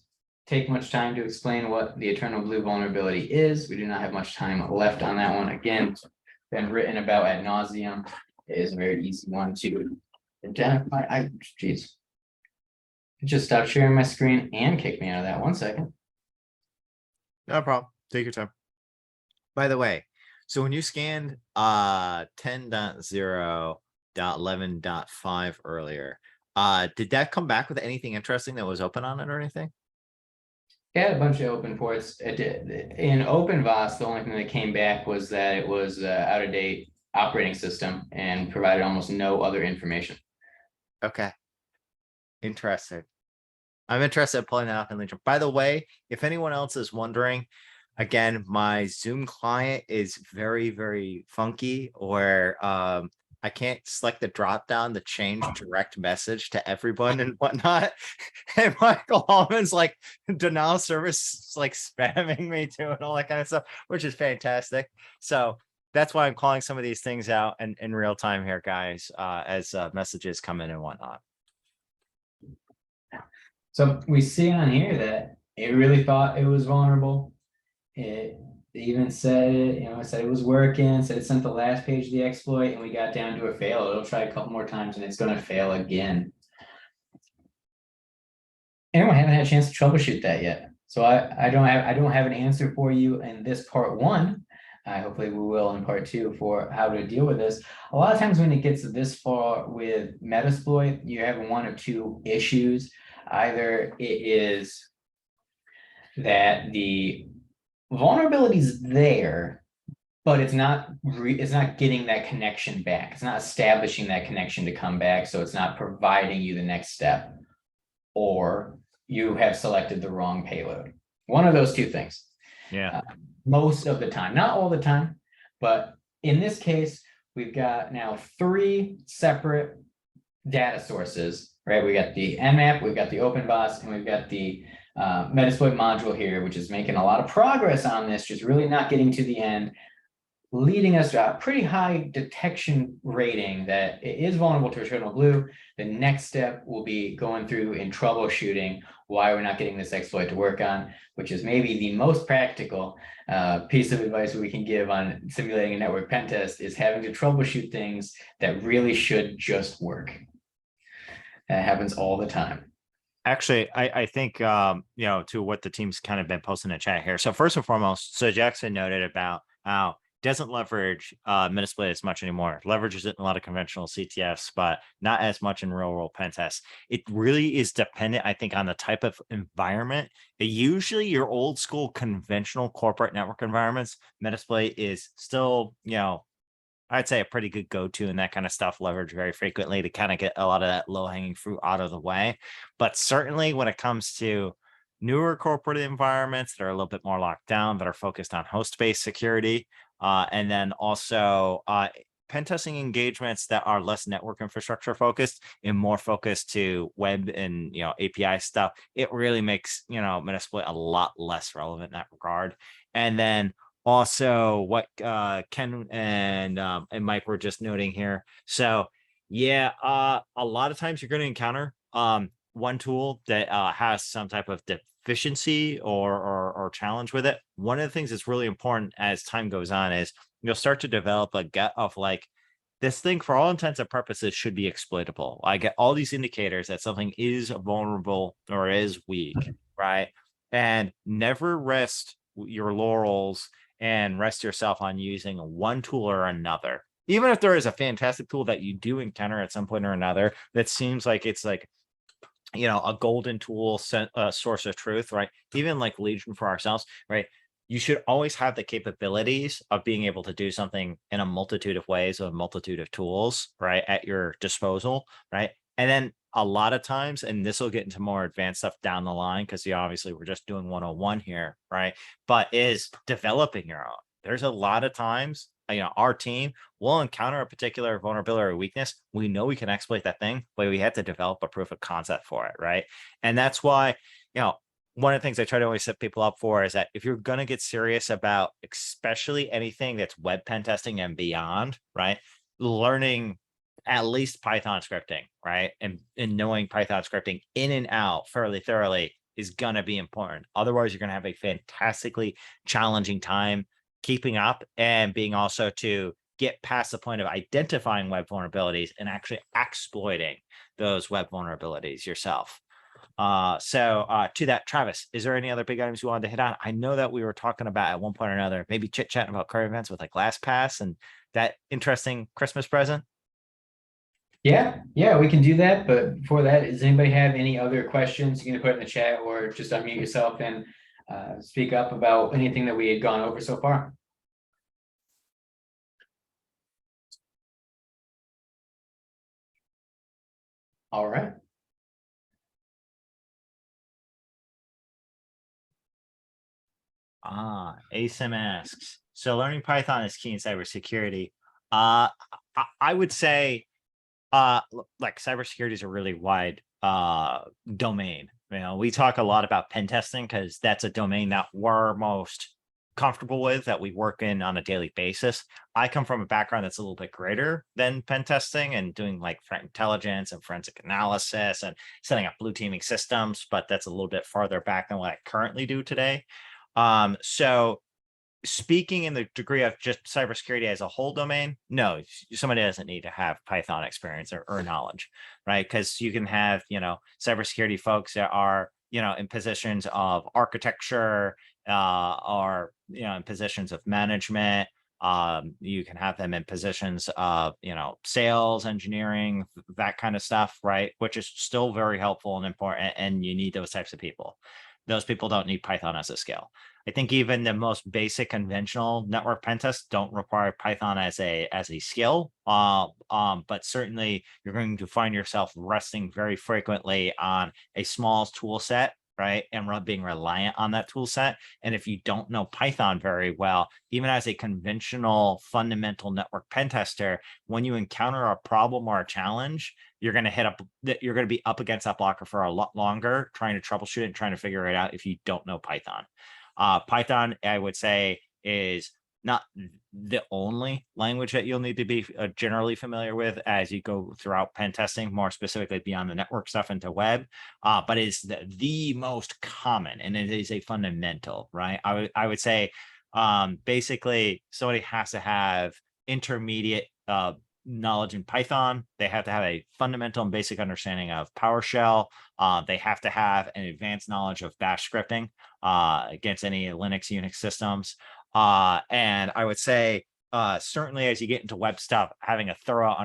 take much time to explain what the Eternal Blue vulnerability is. We do not have much time left on that one. Again, it's been written about ad nauseum. It is a very easy one to identify. Geez. It just stopped sharing my screen and kicked me out of that. 1 second. No problem. Take your time. By the way, so when you scanned 10.0.11.5 earlier, did that come back with anything interesting that was open on it or anything? It had a bunch of open ports. It did. In OpenVoice, the only thing that came back was that it was out of date operating system and provided almost no other information. Okay. Interesting. I'm interested in pulling that up in Legion. By the way, if anyone else is wondering, again, my Zoom client is very, very funky, or I can't select the drop down to change direct message to everyone and whatnot. And Michael Hallman's like denial service, like spamming me too, and all that kind of stuff, which is fantastic. So that's why I'm calling some of these things out in real time here, guys, as messages come in and whatnot. So we see on here that it really thought it was vulnerable. It even said it, it said it was working, said it sent the last page of the exploit, and we got down to a fail. It'll try a couple more times and it's going to fail again. And I haven't had a chance to troubleshoot that yet. So I don't have an answer for you in this part one. Hopefully we will in part two for how to deal with this. A lot of times when it gets this far with Metasploit, you have one of two issues. Either it is that the vulnerability is there, but it's not getting that connection back. It's not establishing that connection to come back, so it's not providing you the next step, or you have selected the wrong payload. One of those two things. Yeah. Most of the time, not all the time, but in this case, we've got now 3 separate data sources, right? We got the Nmap, we've got the OpenVoice, and we've got the Metasploit module here, which is making a lot of progress on this, just really not getting to the end, leading us to a pretty high detection rating that it is vulnerable to Eternal Blue. The next step will be going through and troubleshooting why we're not getting this exploit to work on, which is maybe the most practical piece of advice we can give on simulating a network pen test, is having to troubleshoot things that really should just work. That happens all the time. Actually, I think, to what the team's kind of been posting in the chat here. So first and foremost, so Jackson noted about how it doesn't leverage Metasploit as much anymore. Leverages it in a lot of conventional CTFs, but not as much in real world pen tests. It really is dependent, I think, on the type of environment. Usually your old school conventional corporate network environments, Metasploit is still, I'd say a pretty good go-to and that kind of stuff, leverage very frequently to kind of get a lot of that low-hanging fruit out of the way. But certainly when it comes to newer corporate environments that are a little bit more locked down, that are focused on host-based security, and then also pen testing engagements that are less network infrastructure focused and more focused to web and API stuff, it really makes Metasploit a lot less relevant in that regard. And then also what Ken and Mike were just noting here. So yeah, a lot of times you're going to encounter one tool that has some type of deficiency or challenge with it. One of the things that's really important as time goes on is you'll start to develop a gut of like, this thing for all intents and purposes should be exploitable. I get all these indicators that something is vulnerable or is weak, right? And never rest your laurels and rest yourself on using one tool or another. Even if there is a fantastic tool that you do encounter at some point or another that seems like it's like a golden tool source of truth, right? Even like Legion for ourselves, right? You should always have the capabilities of being able to do something in a multitude of ways, a multitude of tools, right, at your disposal, right? And then a lot of times, and this will get into more advanced stuff down the line, because obviously we're just doing 101 here, right? But is developing your own. There's a lot of times, our team will encounter a particular vulnerability or weakness. We know we can exploit that thing, but we have to develop a proof of concept for it, right? And that's why, one of the things I try to always set people up for is that if you're going to get serious about especially anything that's web pen testing and beyond, right? Learning at least Python scripting, right? And knowing Python scripting in and out fairly thoroughly is going to be important. Otherwise, you're going to have a fantastically challenging time keeping up and being also to get past the point of identifying web vulnerabilities and actually exploiting those web vulnerabilities yourself. To that, Travis, is there any other big items you wanted to hit on? I know that we were talking about at one point or another, maybe chit-chatting about current events with like LastPass and that interesting Christmas present. Yeah, we can do that. But before that, does anybody have any other questions? You can put it in the chat or just unmute yourself and speak up about anything that we had gone over so far. All right. ASIM asks, so learning Python is key in cybersecurity. I would say, like cybersecurity is a really wide domain. You know, we talk a lot about pen testing because that's a domain that we're most comfortable with, that we work in on a daily basis. I come from a background that's a little bit greater than pen testing and doing like threat intelligence and forensic analysis and setting up blue teaming systems, but that's a little bit farther back than what I currently do today. So speaking in the degree of just cybersecurity as a whole domain, no, somebody doesn't need to have Python experience or knowledge, right? Because you can have, you know, cybersecurity folks that are, you know, in positions of architecture, or, you know, in positions of management. You can have them in positions of, you know, sales, engineering, that kind of stuff, right? Which is still very helpful and important, and you need those types of people. Those people don't need Python as a skill. I think even the most basic conventional network pen tests don't require Python as a skill. But certainly you're going to find yourself resting very frequently on a small tool set, right? And being reliant on that tool set. And if you don't know Python very well, even as a conventional fundamental network pen tester, when you encounter a problem or a challenge, you're going to be up against that blocker for a lot longer, trying to troubleshoot it and trying to figure it out if you don't know Python. Python, I would say, is not the only language that you'll need to be generally familiar with as you go throughout pen testing, more specifically beyond the network stuff into web, but is the most common, and it is a fundamental, right? I would say basically somebody has to have intermediate knowledge in Python. They have to have a fundamental and basic understanding of PowerShell. They have to have an advanced knowledge of Bash scripting against any Linux, Unix systems. And I would say, certainly as you get into web stuff, having a thorough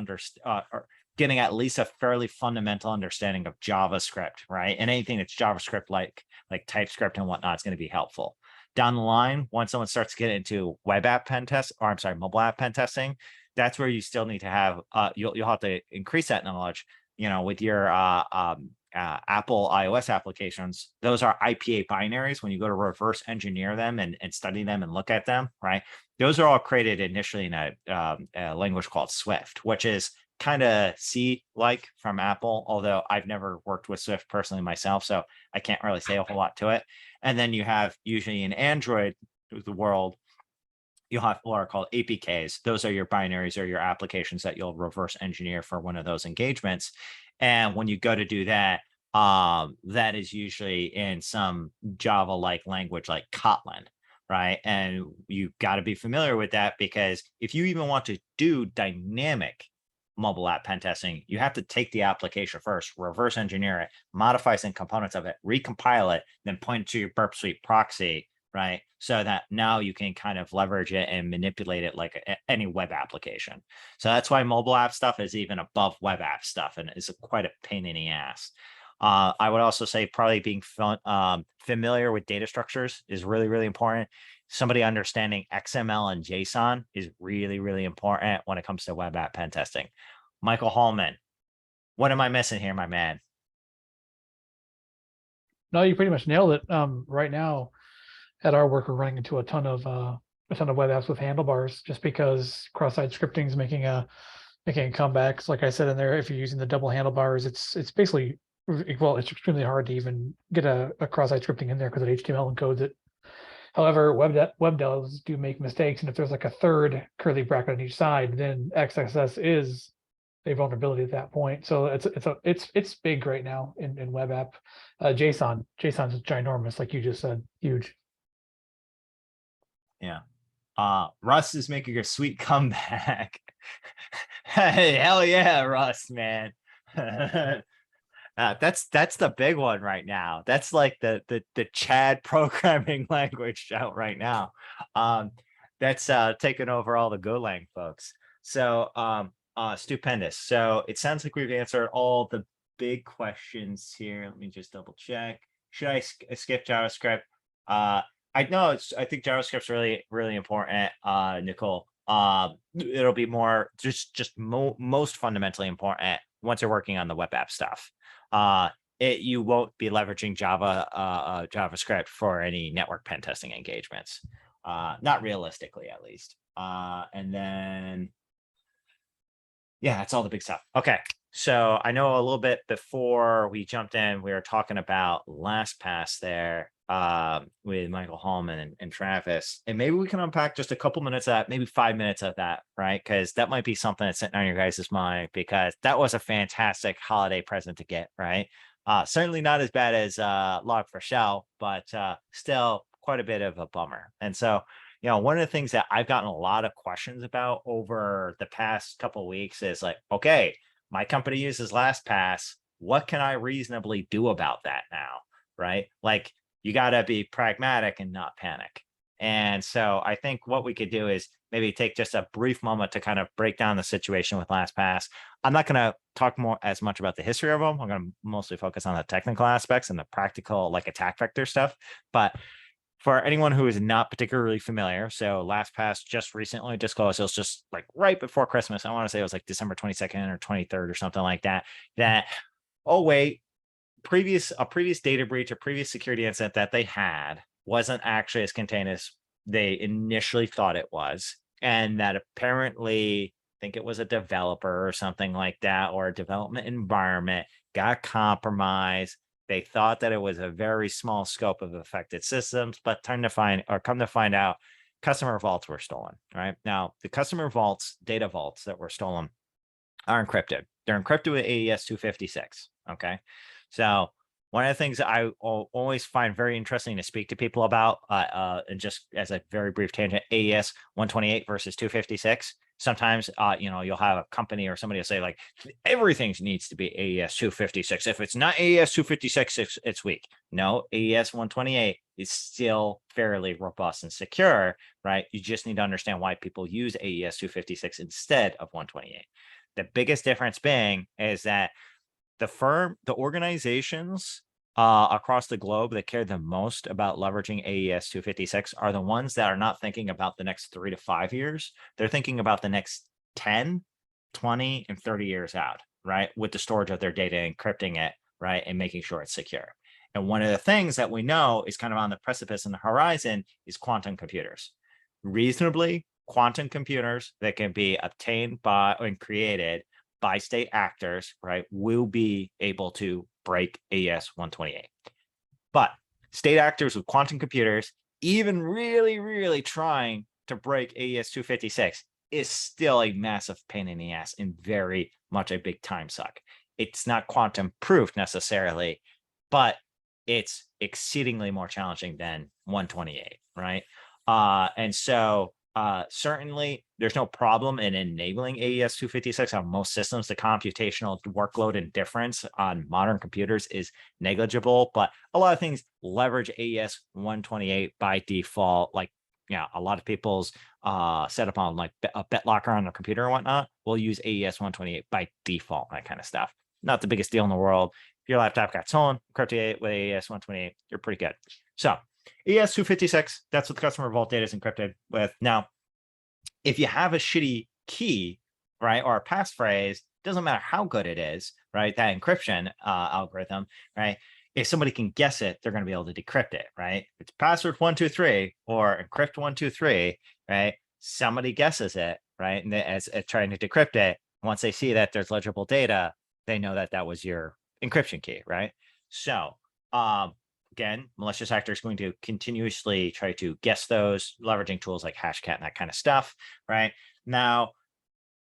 or getting at least a fairly fundamental understanding of JavaScript, right? And anything that's JavaScript like TypeScript and whatnot is going to be helpful. Down the line, once someone starts to get into web app pen test, or I'm sorry, mobile app pen testing, that's where you still need to have, you'll have to increase that knowledge, you know, with your Apple iOS applications. Those are IPA binaries. When you go to reverse engineer them and study them and look at them, right? Those are all created initially in a language called Swift, which is kind of C-like from Apple, although I've never worked with Swift personally myself, so I can't really say a whole lot to it. And then you have usually in Android, the world, you'll have what are called APKs. Those are your binaries or your applications that you'll reverse engineer for one of those engagements. And when you go to do that, that is usually in some Java-like language like Kotlin, right? And you've got to be familiar with that, because if you even want to do dynamic mobile app pen testing, you have to take the application first, reverse engineer it, modify some components of it, recompile it, then point to your Burp Suite proxy, right? So that now you can kind of leverage it and manipulate it like any web application. So that's why mobile app stuff is even above web app stuff and is quite a pain in the ass. I would also say probably being familiar with data structures is really, really important. Somebody understanding XML and JSON is really, really important when it comes to web app pen testing. Michael Hallman, what am I missing here, my man? No, you pretty much nailed it. Right now, at our work, we're running into a ton of web apps with handlebars, just because cross-site scripting is making a comeback. So like I said in there, if you're using the double handlebars, it's basically, well, it's extremely hard to even get a cross-site scripting in there because it HTML encodes it. However, web devs do make mistakes, and if there's like a third curly bracket on each side, then XSS is a vulnerability at that point. So it's big right now in web app. JSON is ginormous, like you just said, huge. Yeah. Russ is making a sweet comeback. Hey, hell yeah, Russ, man. That's the big one right now. That's like the Chad programming language out right now. That's taking over all the Golang folks. So stupendous. So it sounds like we've answered all the big questions here. Let me just double check. Should I skip JavaScript? I know I think JavaScript's really important, Nicole. It'll be more just most fundamentally important once you're working on the web app stuff. You won't be leveraging JavaScript for any network pen testing engagements, not realistically at least. And then yeah, that's all the big stuff. Okay, so I know a little bit before we jumped in, we were talking about LastPass there with Michael Hallman and Travis, and maybe we can unpack just a couple minutes of that, maybe 5 minutes of that, right? Because that might be something that's sitting on your guys' mind, because that was a fantastic holiday present to get, right? Certainly not as bad as Log4Shell, but still quite a bit of a bummer. And so, one of the things that I've gotten a lot of questions about over the past couple of weeks is like, okay, my company uses LastPass. What can I reasonably do about that now? Right? Like, you got to be pragmatic and not panic. And so I think what we could do is maybe take just a brief moment to kind of break down the situation with LastPass. I'm not going to talk as much about the history of them. I'm going to mostly focus on the technical aspects and the practical, like, attack vector stuff. But for anyone who is not particularly familiar, so LastPass just recently disclosed, it was just like right before Christmas. I want to say it was like December 22nd or 23rd or something like that. Oh wait, a previous data breach, a previous security incident that they had wasn't actually as contained as they initially thought it was, and that apparently, I think it was a developer or something like that, or a development environment got compromised. They thought that it was a very small scope of affected systems, but come to find out, customer vaults were stolen. Right now, the customer vaults, data vaults that were stolen, are encrypted. They're encrypted with AES 256. Okay, so one of the things that I always find very interesting to speak to people about, and just as a very brief tangent, AES 128 versus 256. Sometimes, you'll have a company or somebody will say like, everything needs to be AES 256. If it's not AES 256, it's weak. No, AES 128 is still fairly robust and secure, right? You just need to understand why people use AES 256 instead of 128. The biggest difference being is that the organizations across the globe that care the most about leveraging AES 256 are the ones that are not thinking about the next 3 to 5 years. They're thinking about the next 10, 20, and 30 years out, right? With the storage of their data, encrypting it, right? And making sure it's secure. And one of the things that we know is kind of on the precipice in the horizon is quantum computers. Reasonably, quantum computers that can be obtained by and created by state actors, right, will be able to break AES 128. But state actors with quantum computers, even really trying to break AES 256, is still a massive pain in the ass and very much a big time suck. It's not quantum proof necessarily, but it's exceedingly more challenging than 128, right? And so certainly there's no problem in enabling AES 256 on most systems. The computational workload and difference on modern computers is negligible, but a lot of things leverage AES 128 by default. Like, a lot of people's setup on like a BitLocker on their computer and whatnot will use AES 128 by default, that kind of stuff. Not the biggest deal in the world. If your laptop got stolen, encrypted with AES 128, you're pretty good. So AES 256, that's what the customer vault data is encrypted with. Now, if you have a shitty key, right, or a passphrase, doesn't matter how good it is, right, that encryption algorithm, right, if somebody can guess it, they're going to be able to decrypt it, right? If it's password 123 or encrypt 123, right, somebody guesses it, right, and as trying to decrypt it, once they see that there's legible data, they know that that was your encryption key, right? So, again, malicious actor is going to continuously try to guess those, leveraging tools like Hashcat and that kind of stuff, right? Now,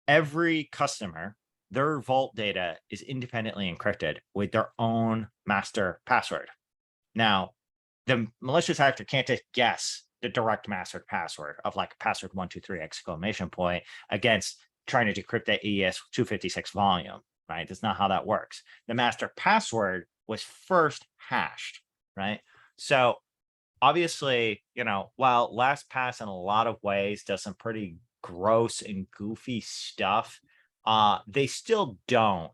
every customer, their vault data is independently encrypted with their own master password. Now, the malicious actor can't just guess the direct mastered password of like password 123 exclamation point against trying to decrypt that AES 256 volume, right? That's not how that works. The master password was first hashed, right? So obviously, while LastPass in a lot of ways does some pretty gross and goofy stuff, they still don't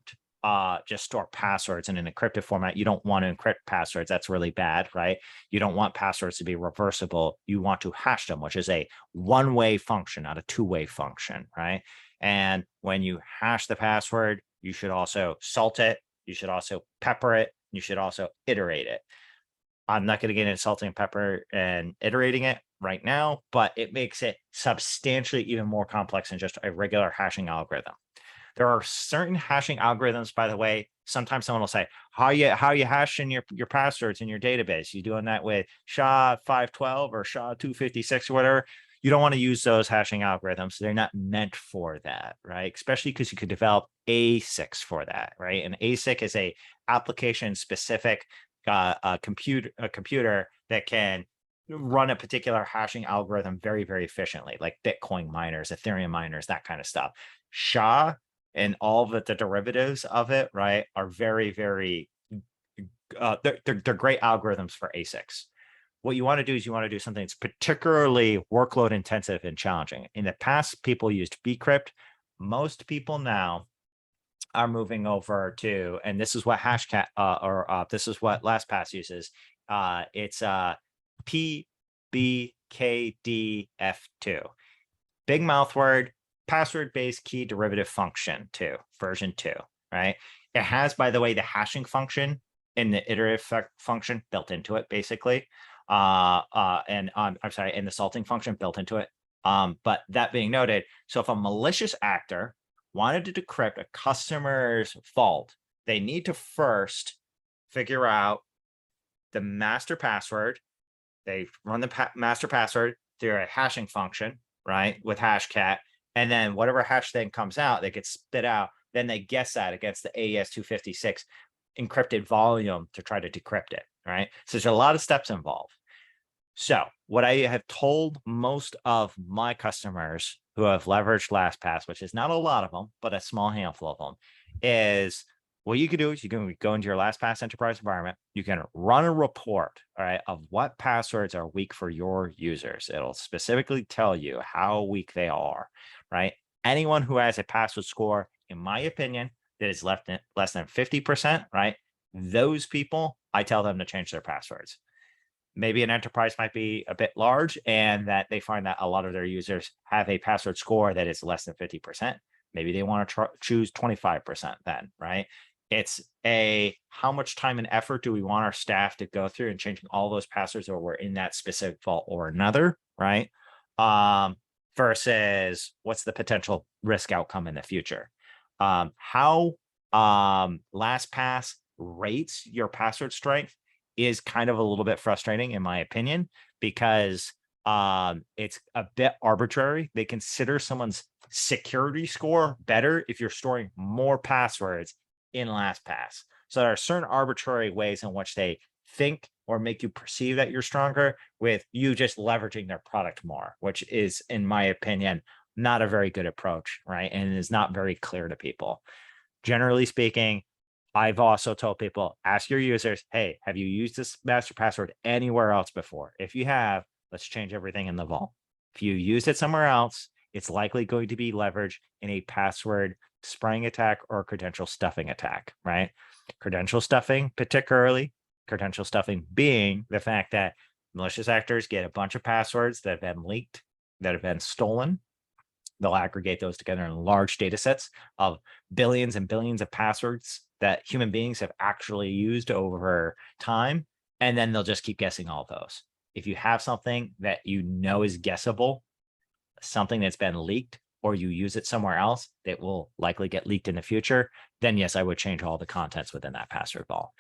just store passwords in an encrypted format. You don't want to encrypt passwords. That's really bad, right? You don't want passwords to be reversible. You want to hash them, which is a one-way function, not a two-way function, right? And when you hash the password, you should also salt it. You should also pepper it. You should also iterate it. I'm not going to get into salting pepper and iterating it right now, but it makes it substantially even more complex than just a regular hashing algorithm. There are certain hashing algorithms, by the way. Sometimes someone will say, how you hashing your passwords in your database? You doing that with SHA-512 or SHA-256 or whatever? You don't want to use those hashing algorithms. They're not meant for that, right? Especially because you could develop ASICs for that, right? An ASIC is a application-specific computer that can run a particular hashing algorithm very, very efficiently, like Bitcoin miners, Ethereum miners, that kind of stuff. SHA and all of the derivatives of it, right, are very, very, they're great algorithms for ASICs. What you want to do is you want to do something that's particularly workload intensive and challenging. In the past, people used bcrypt. Most people now are moving over to, and this is what Hashcat this is what LastPass uses. It's PBKDF2, big mouth word, password-based key derivative function 2, version 2, right? It has, by the way, the hashing function and the iterative function built into it, basically. I'm sorry, and the salting function built into it. But that being noted, so if a malicious actor wanted to decrypt a customer's vault, they need to first figure out the master password. They run the master password through a hashing function, right, with hashcat, and then whatever hash thing comes out, that gets spit out. Then they guess that against the AES 256 encrypted volume to try to decrypt it, right? So there's a lot of steps involved. So what I have told most of my customers who have leveraged LastPass, which is not a lot of them, but a small handful of them, is what you can do is you can go into your LastPass enterprise environment. You can run a report, all right, of what passwords are weak for your users. It'll specifically tell you how weak they are, right? Anyone who has a password score, in my opinion, that is less than 50%, right? Those people, I tell them to change their passwords. Maybe an enterprise might be a bit large and that they find that a lot of their users have a password score that is less than 50%. Maybe they want to choose 25% then, right? It's how much time and effort do we want our staff to go through and changing all those passwords or we're in that specific vault or another, right? Versus what's the potential risk outcome in the future. How LastPass rates your password strength is kind of a little bit frustrating in my opinion, because it's a bit arbitrary. They consider someone's security score better if you're storing more passwords in LastPass. So there are certain arbitrary ways in which they think or make you perceive that you're stronger with you just leveraging their product more, which is, in my opinion, not a very good approach, right? And is not very clear to people. Generally speaking, I've also told people, ask your users, hey, have you used this master password anywhere else before? If you have, let's change everything in the vault. If you used it somewhere else, it's likely going to be leveraged in a password spraying attack or credential stuffing attack, right? Credential stuffing, particularly, credential stuffing being the fact that malicious actors get a bunch of passwords that have been leaked, that have been stolen. They'll aggregate those together in large data sets of billions and billions of passwords that human beings have actually used over time. And then they'll just keep guessing all those. If you have something that you know is guessable, something that's been leaked, or you use it somewhere else that will likely get leaked in the future, then yes, I would change all the contents within that password vault.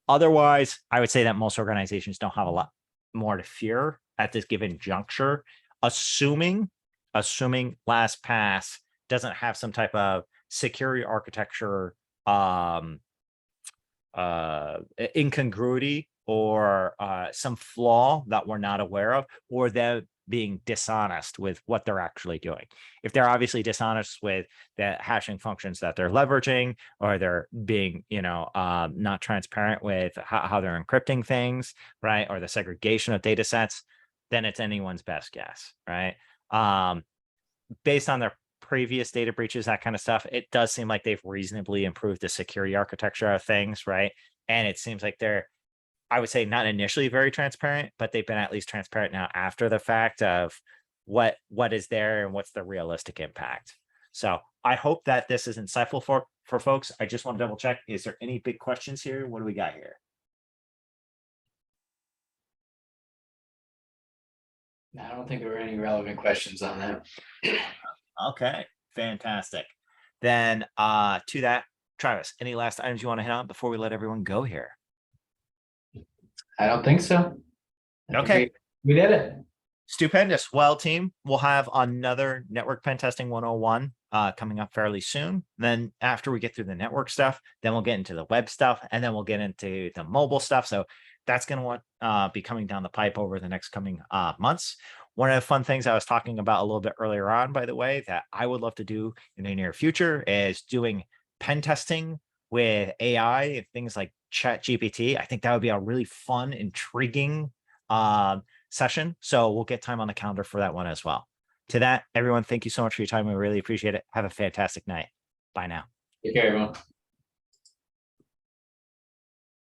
Otherwise, I would say that most organizations don't have a lot more to fear at this given juncture, assuming LastPass doesn't have some type of security architecture incongruity or some flaw that we're not aware of, or them being dishonest with what they're actually doing. If they're obviously dishonest with the hashing functions that they're leveraging, or they're being, not transparent with how they're encrypting things, right? Or the segregation of data sets, then it's anyone's best guess, right? Based on their previous data breaches, that kind of stuff, it does seem like they've reasonably improved the security architecture of things, right? And it seems like they're, I would say, not initially very transparent, but they've been at least transparent now after the fact of what is there and what's the realistic impact. So I hope that this is insightful for folks. I just want to double check. Is there any big questions here? What do we got here? I don't think there were any relevant questions on that. Okay, fantastic. Then to that, Travis, any last items you want to hit on before we let everyone go here? I don't think so. I think Okay. we did it. Stupendous. Well, team, we'll have another Network Pen Testing 101 coming up fairly soon. Then after we get through the network stuff, then we'll get into the web stuff, and then we'll get into the mobile stuff. So that's going to be coming down the pipe over the next coming months. One of the fun things I was talking about a little bit earlier on, by the way, that I would love to do in the near future is doing pen testing with AI and things like ChatGPT. I think that would be a really fun, intriguing session. So we'll get time on the calendar for that one as well. To that, everyone, thank you so much for your time. We really appreciate it. Have a fantastic night. Bye now. Take care, everyone.